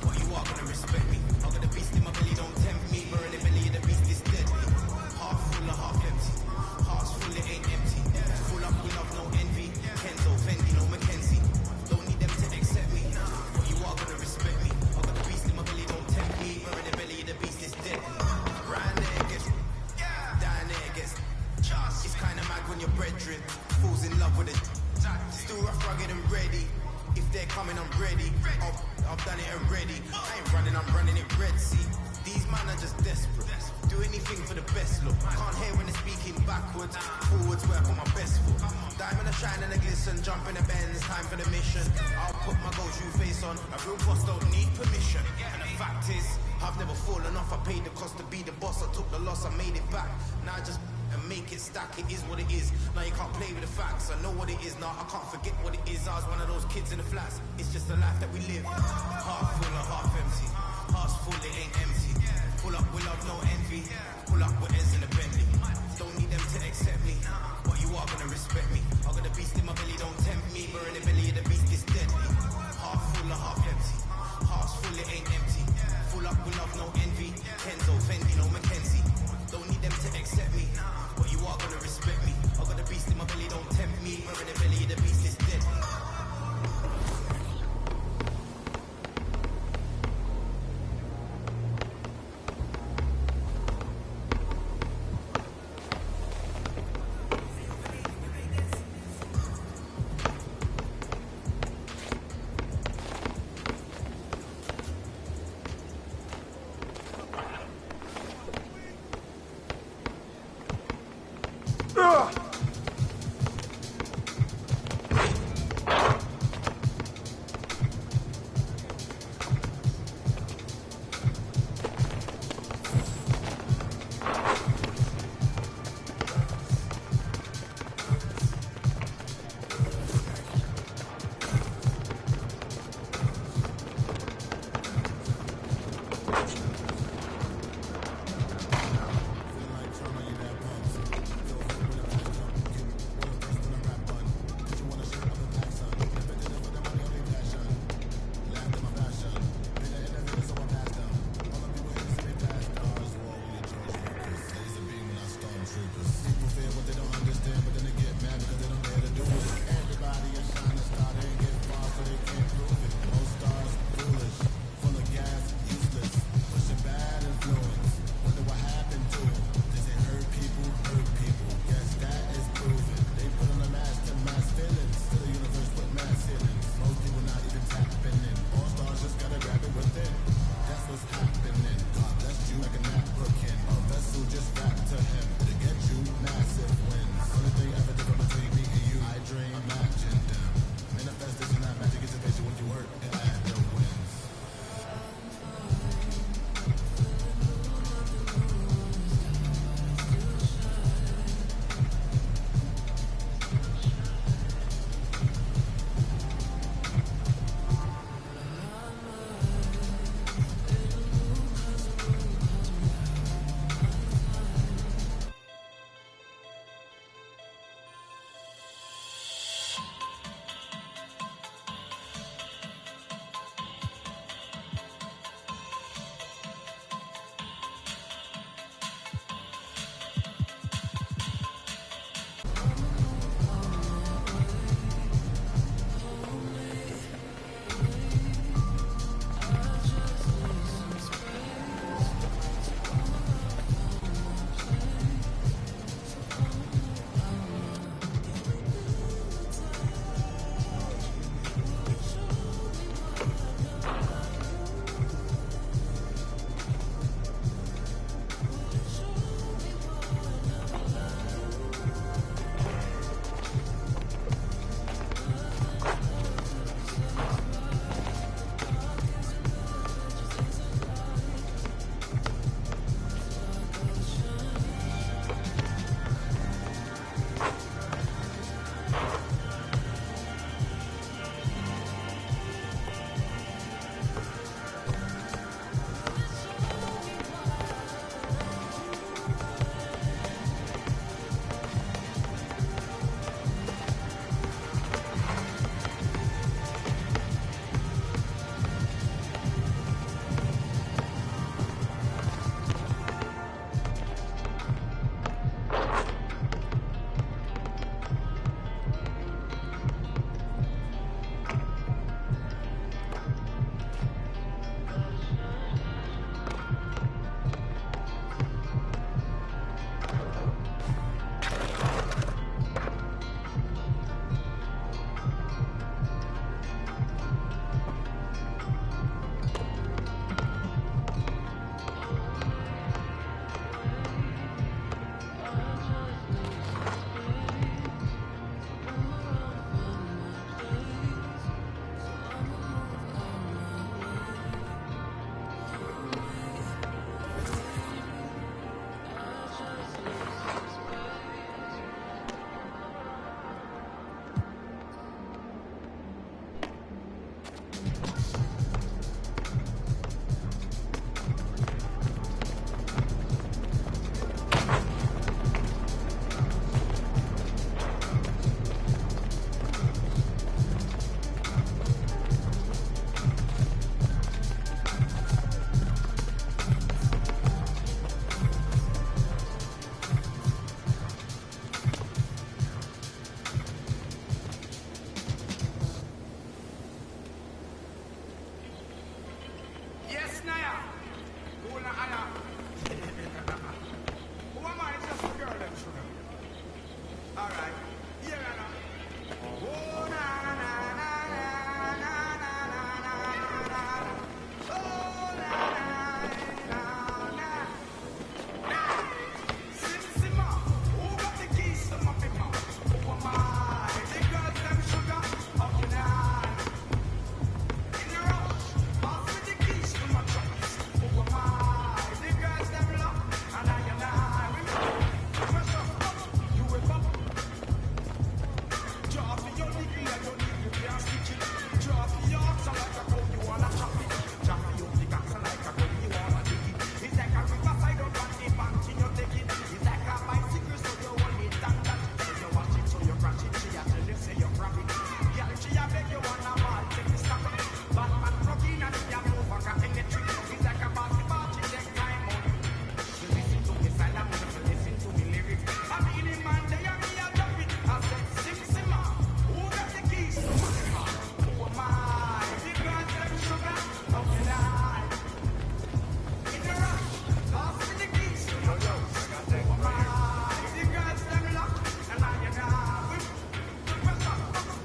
but you are gonna respect me. I got the beast in my belly, don't tempt me. Burn the belly of the beast is deadly. Half full or half empty. Heart's full, it ain't empty. Pull up with love, no envy. Kenzo, Fendi, no Mackenzie. Don't need them to accept me, but you are gonna respect me. I got the beast in my belly, don't tempt me. Burn the belly of the beast is deadly. Round there gets, down there gets. It's kinda mad when your brethren falls in love with it. Still rough, rugged and ready. If they're coming, I'm ready. I've done it already. I ain't running, I'm running it Red Sea. These man are just desperate. Do anything for the best look. Can't hear when they're speaking backwards. Forwards work on my best foot. Diamond a shine and a glisten. Jump in the Benz, time for the mission. I'll put my gold shoe face on. A real boss don't need permission. And the fact is, I've never fallen off. I paid the cost to be the boss. I took the loss, I made it back. Now I just make it stack. It is what it is. Now you can't play with the facts. I know what it is now. I can't forget what it is. I was one of those kids in the flats. It's just the life that we live. Half full or half empty. Heart's full, it ain't empty. Pull up with love, no envy. Pull up with ends in a Bentley. Don't need them to accept me, but you are gonna respect me. I got the beast in my belly, don't tempt me. Burn the belly of the beast is deadly. Half full or half empty. Heart's full, it ain't empty. Full pull up with love, no envy. Kenzo, Fendi, no Mackenzie. Don't need them to accept me, but you are gonna respect me. I got the beast in my belly, don't tempt me. Where in the belly, the beast is dead. Who am I? Just a girl, them sugar. All right. Here I know. Oh, na na na na na na na na na. Oh, na na na na. Sissima, who got the keys to my big mouth? Who am I? The girls, them sugar. Up in the eye. In the rush. Pass me the keys to my trucks. Who am I? The girls, them love. And I am I. Press up. You whip up. Drop your degree, I don't need you can't stitch it. Drop your oxen like a cow, you wanna chop it. Drop your big oxen like a cow, you wanna dig it. It's like a riverside on panty, panty, you take it. It's like a bicycle, so you want it and that. So you watch it, so you crash it. She a tell you, say you grab it. Girl, she a beg you wanna ball, take the stop it. Batman plug in and she a move like a electric. It's like a basketball, she take time out. You listen to me side, I'm gonna listen to me lyrics. I mean, in man, they are me, I drop it. I said, Sissima, who got the keys to my car? Who am I? The girls, them sugar, how can I? In the rush, pass me the keys to my house. Who am I? The girls, them lock, and I am now. The press up,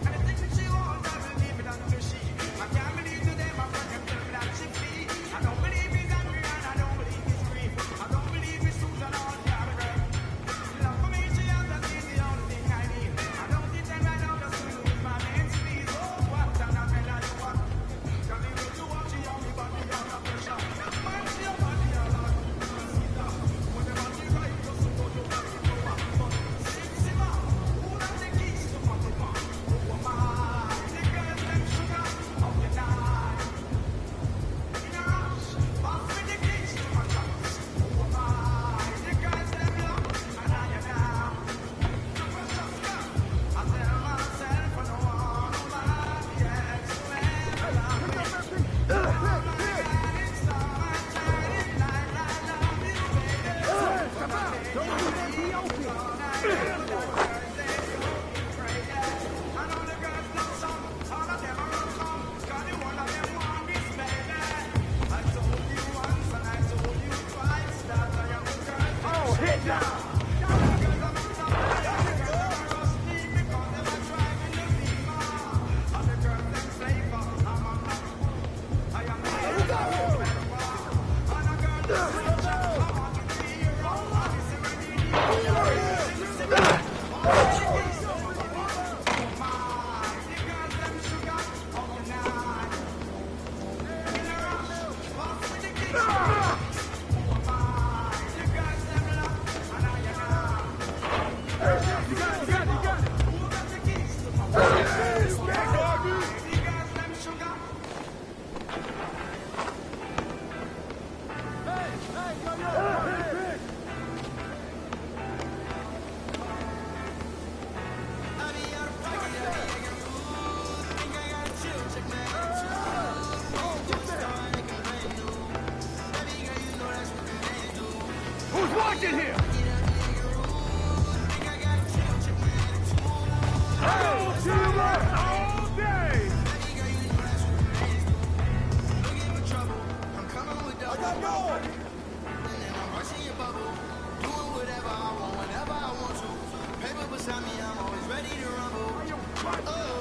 anything that she wants, I will leave it unto she. I can't believe today, my friend, them tell me that she free. I don't believe he's angry, and I don't believe he's free. I don't believe he's Susan or Gallagher. Love for me, she has that is the only thing I need. I don't pretend I know the school with my name's please. Oh, what an umbrella you want. Tell me what you want, she on me body under pressure. Man, she a body a lot. When the body right, just to go to back to power. But Sissima, who got the keys to my car? Who am I? The girls, them sugar, how can I? In a rush, pass me the keys to my trucks. Who am I? The girls, them love, and I am now. I tell myself I don't want nobody else to ever love me. Oh my God, it's summertime, night, I love you, baby. I know the girls love some, all of them are wrong some. 'Cause the one of them want this, baby. I told you once and I told you twice that I am the girl. Oh, hit now! Who's watching here? All day! I got going. And then I'm rushing your bubble, doing whatever I want, whenever I want to. Paper beside me, I'm always ready to rumble. Shut up!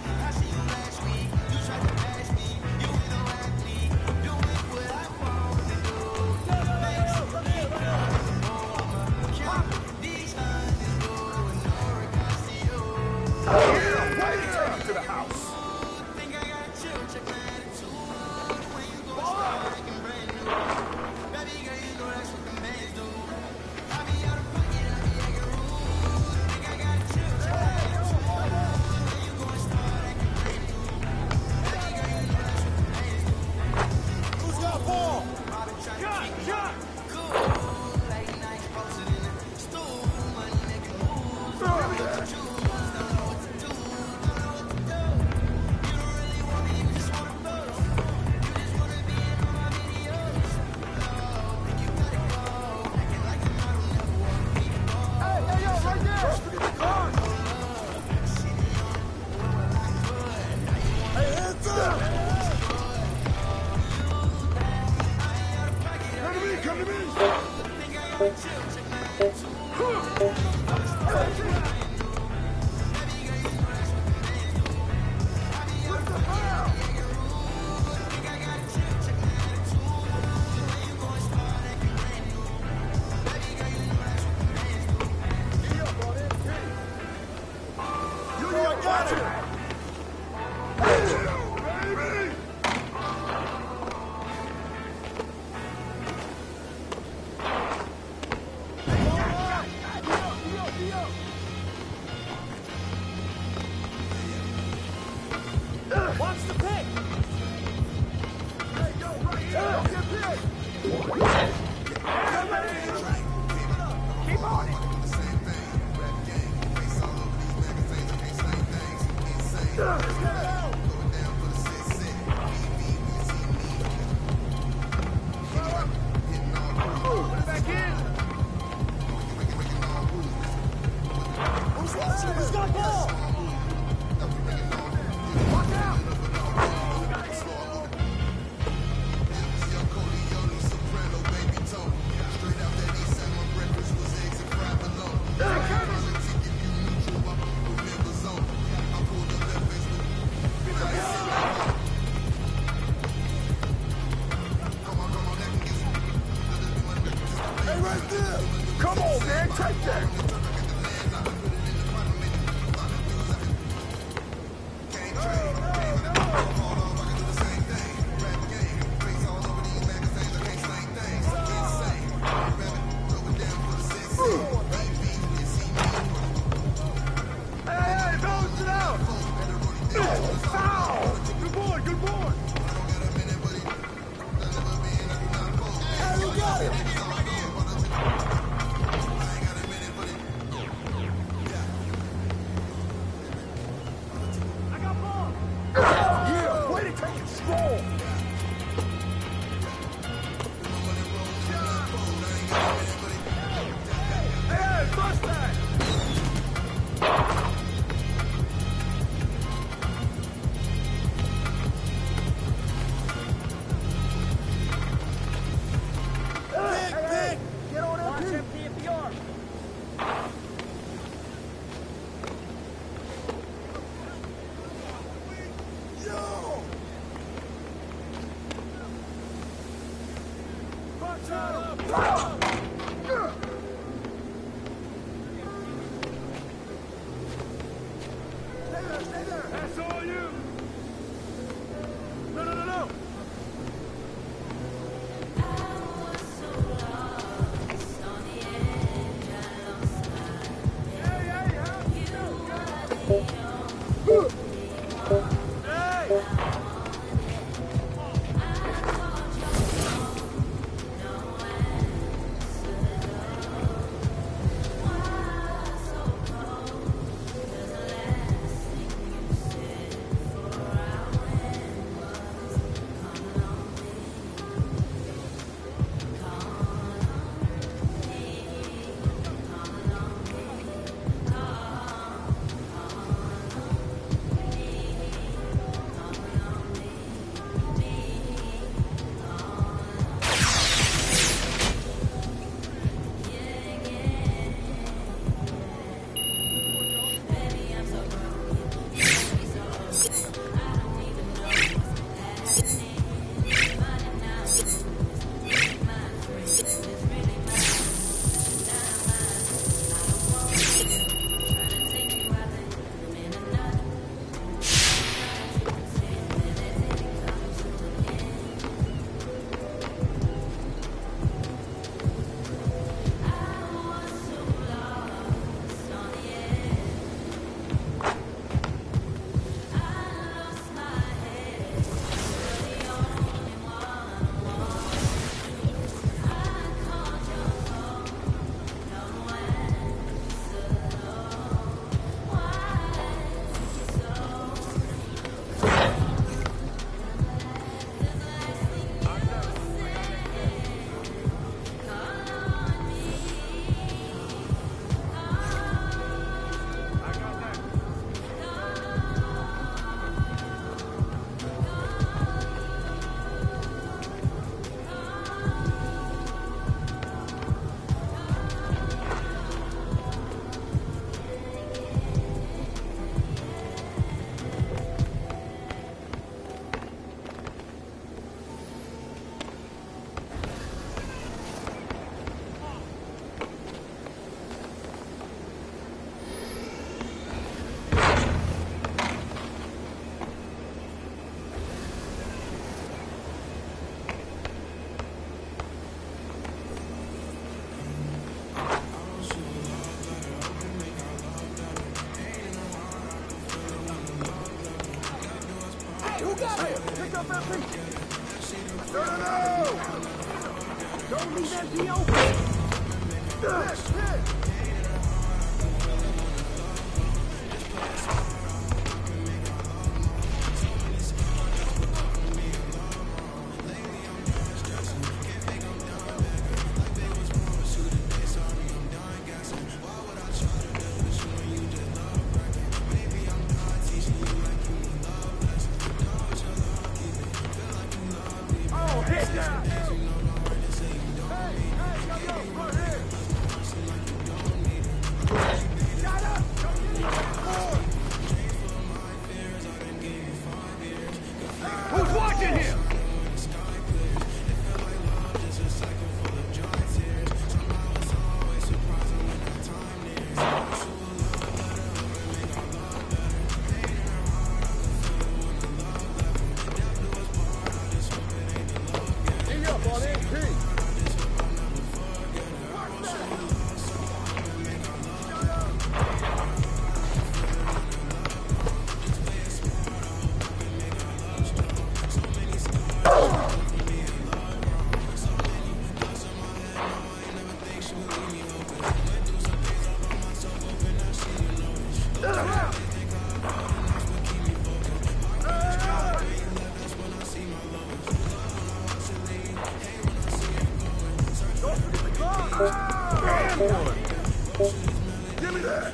I see you last week, you tried to pass me, you ain't no athlete, doing what I want to do. Makes me That's all you! No, no, no, no! Who got him? Pick up that piece. No, no, no! Don't leave that D open! Who's watching him? Hang up on MP! Give me that!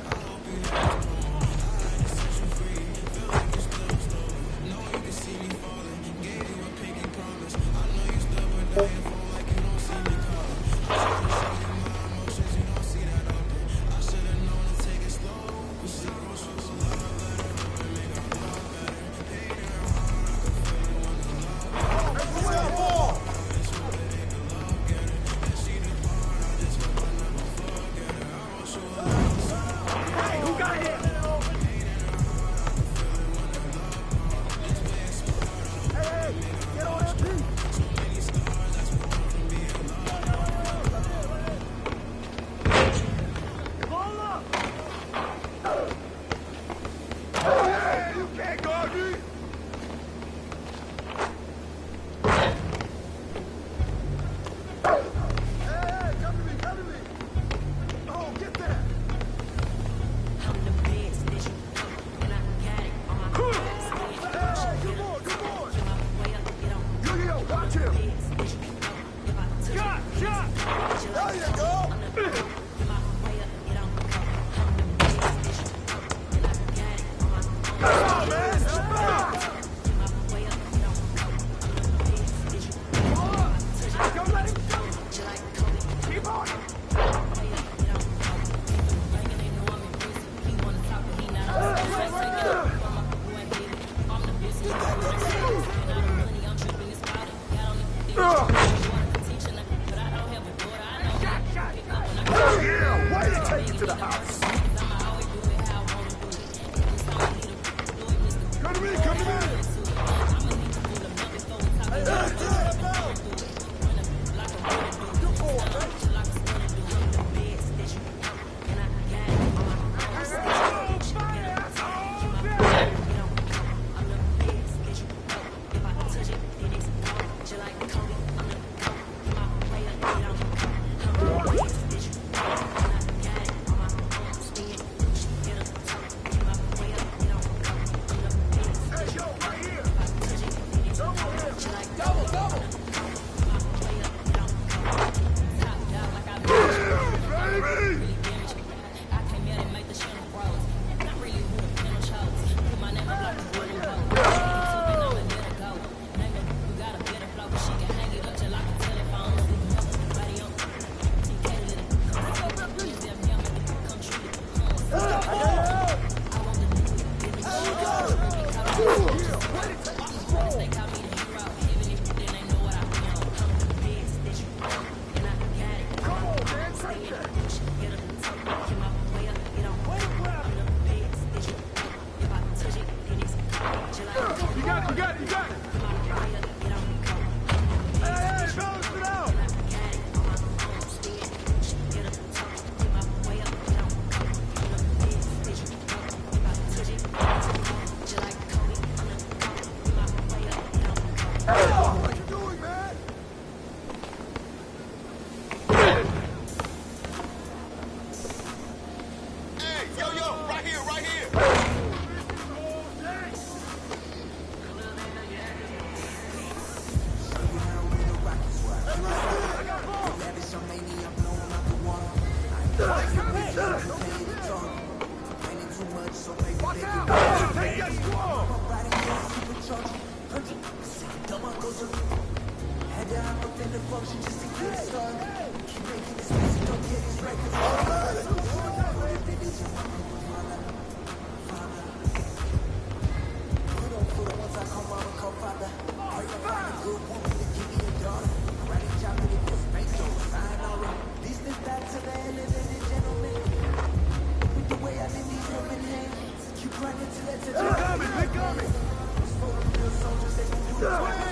Yeah, why did you take it to the house? Come to me, come to me! Good boy, man.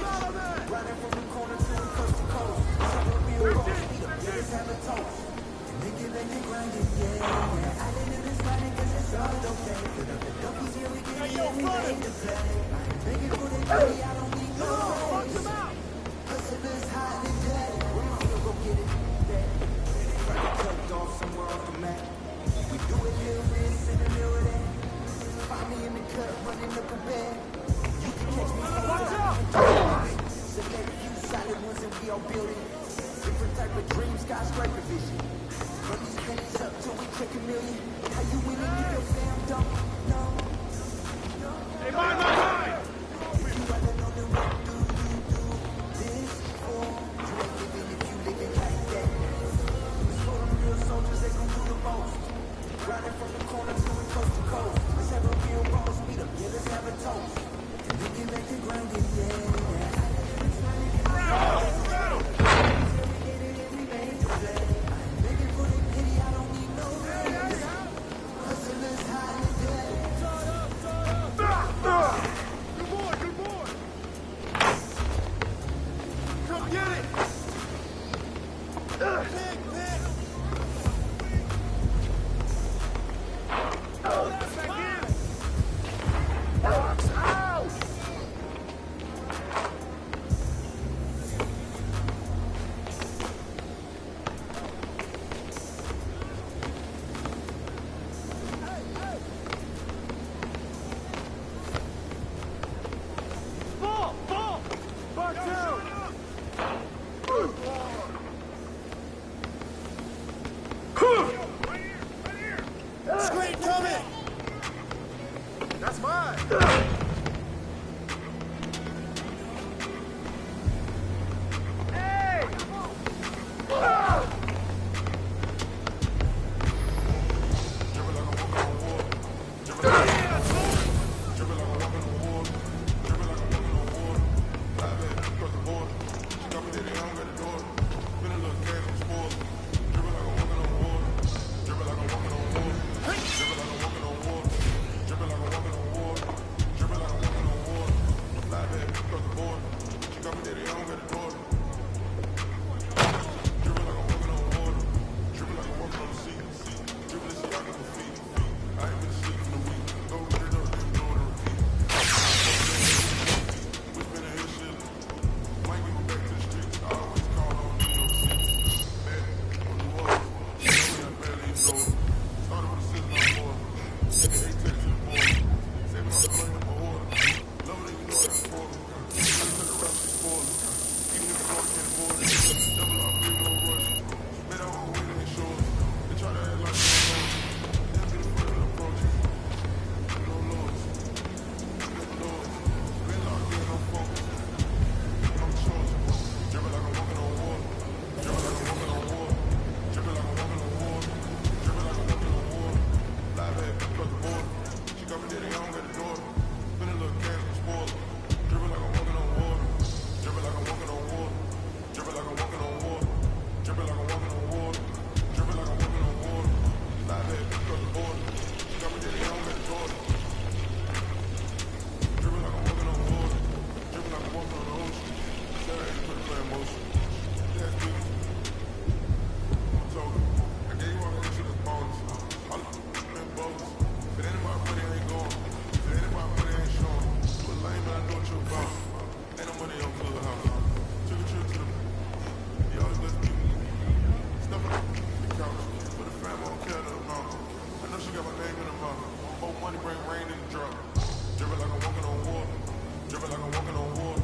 like I'm walking on water.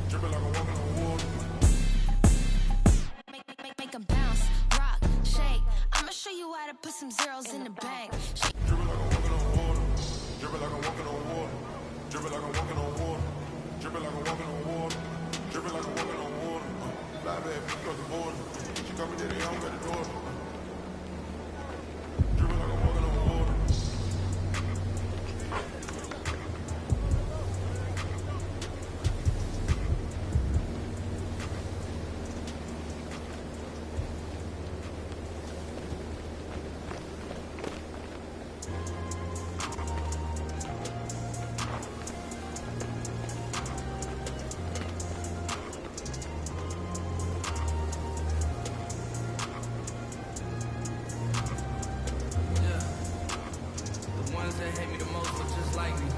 Dripping like I'm walking on water. Make 'em bounce, rock, shake. I'ma show you how to put some zeros in the bank. Dripping like I'm walking on water. Dripping like I'm walking on water. Dripping like I'm walking on water. Dripping like I'm walking on water. Dripping like I'm walking on water. Fly back, pick up the border. She got me there, they home at the door. Dripping like I'm walking on water. That hate me the most look just like me.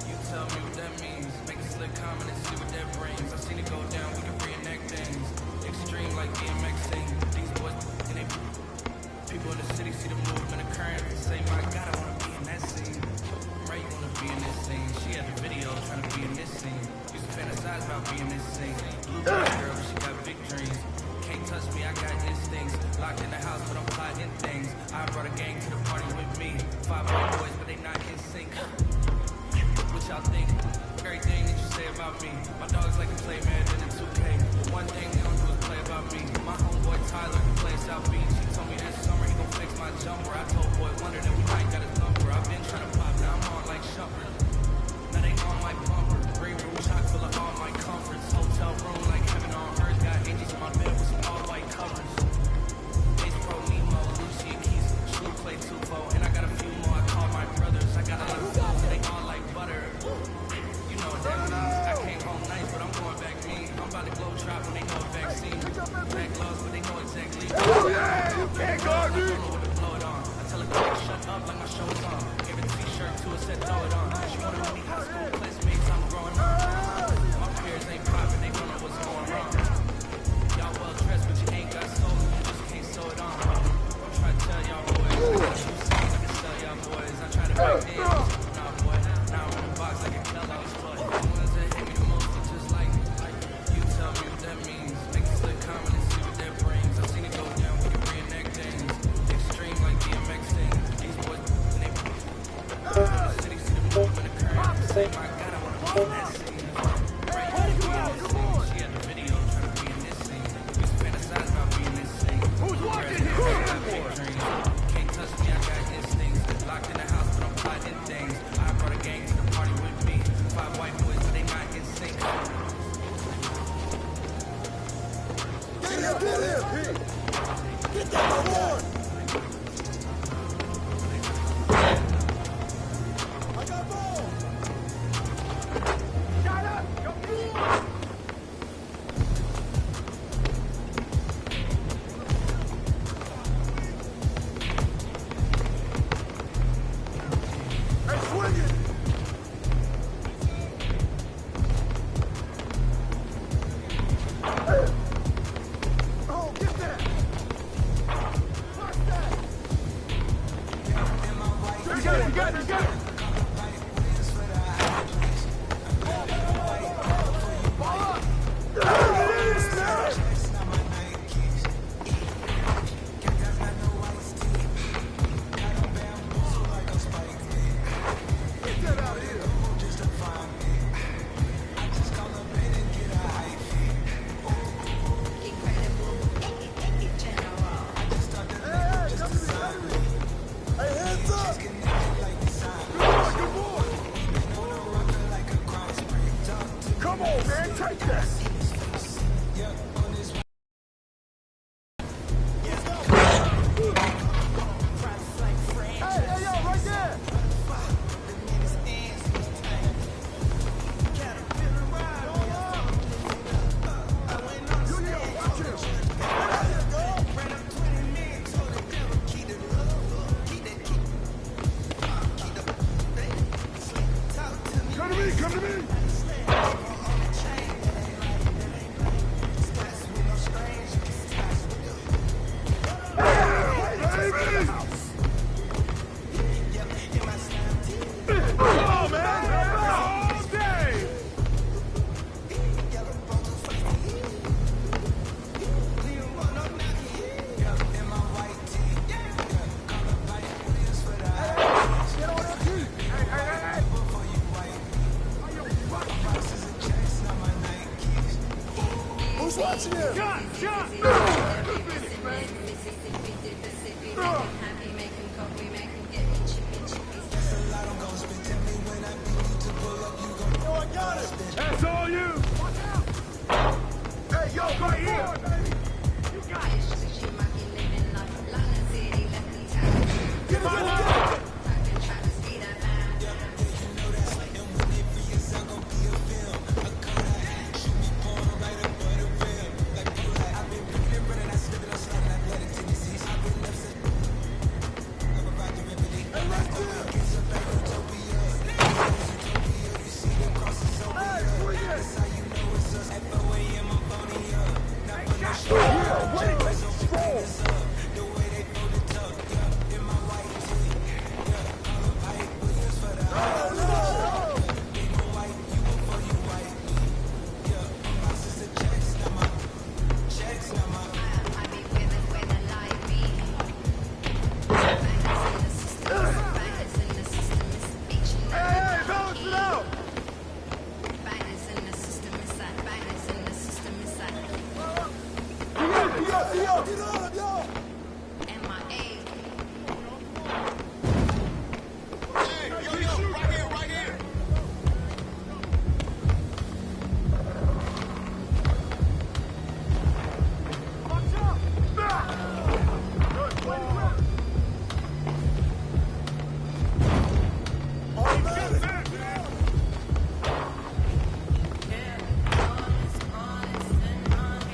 You tell me what that means. Make a slick comment and see what that brings. I seen it go down, we can reenact things. Extreme like DMX sing. These boys and they people in the city see the movement occurring. Say, my God, I wanna be in that scene. Right, you wanna be in this scene. She had the video trying to be in this scene. Used to fantasize about being this scene. Blue girl, but she got big dreams. Can't touch me, I got instincts. Locked in the house, but I'm plotting things. I brought a gang to the party with me. 5 white boys, but they not in sync. What y'all think? Everything that you say about me. My dogs like to play Madden and 2K. But one thing they don't do is play about me. My homeboy Tyler can play South Beach. He told me this summer he gon' fix my jumper. I told Boy Wonder that we might got his number. I've been trying to pop, now I'm on like Shumper. Now they on like bumper. Green room chock full of all my comforts. Hotel room like heaven on earth. Got angels in my bed with some all white covers. Ace Pro Nemo, Lucia Keys, True Play 2-4. And I got a few more I call my brothers. I got a lot of food, they all like butter. You know what that means. I came home nice, but I'm going back mean. I'm about to glow trap when they know a vaccine. Back gloves, but they know exactly. Oh yeah, you can't guard me. I don't know what to blow it on. I tell her quick, shut up like my show's on. Gave her t-shirt to her, said throw it on. She wanted to be high school classmates, I'm growing up. My peers ain't popping, they don't know what's going wrong. Y'all well dressed, but you ain't got soul. You just can't sew it on. I'm trying to tell y'all boys. I got a few songs I can tell y'all boys. I try to back in. Nah, boy. Now I'm in the box like a Kellogg's toy. The ones that hate me the most are just like me. You tell me what that means. Make a slick comment and see what that brings. I've seen it go down, we can reenact things. Extreme like DMX sing. These boys, and they in the city see the movement occurring. Say, my God, I wanna be in that scene. Right, you wanna be in this scene. She had the video trying to be in this scene. Used to fantasize about being this scene. Who's watching here? Can't touch me, I got instincts. Locked in the house, but I'm plotting things. I brought a gang to the party with me. 5 white boys, but they not in sync. Get him! Get that reward! I got ball! Shut up! Hey, swing it! Oh, get that! Watch that! You got it, you got it, you got it! Ball up! Get that out of here! Hey, hands up! Good boy! Come on, man, take that! Hey, yo, right there! Junior, watch him! Come to me, come to me! watching him? Shot! Yo, I got him. That's all you! Hey, yo, right here. Get it.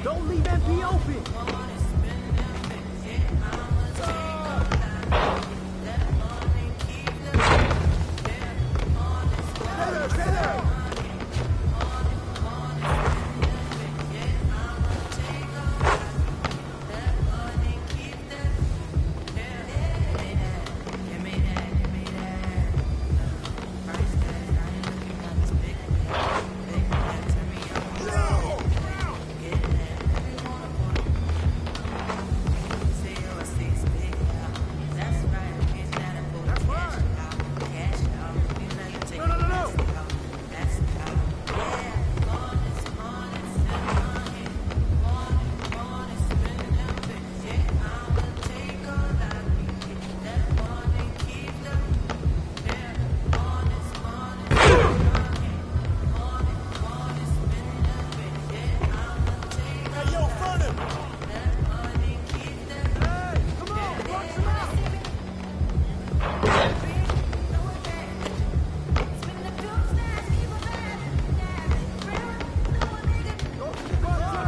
Don't leave MP open.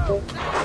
Go.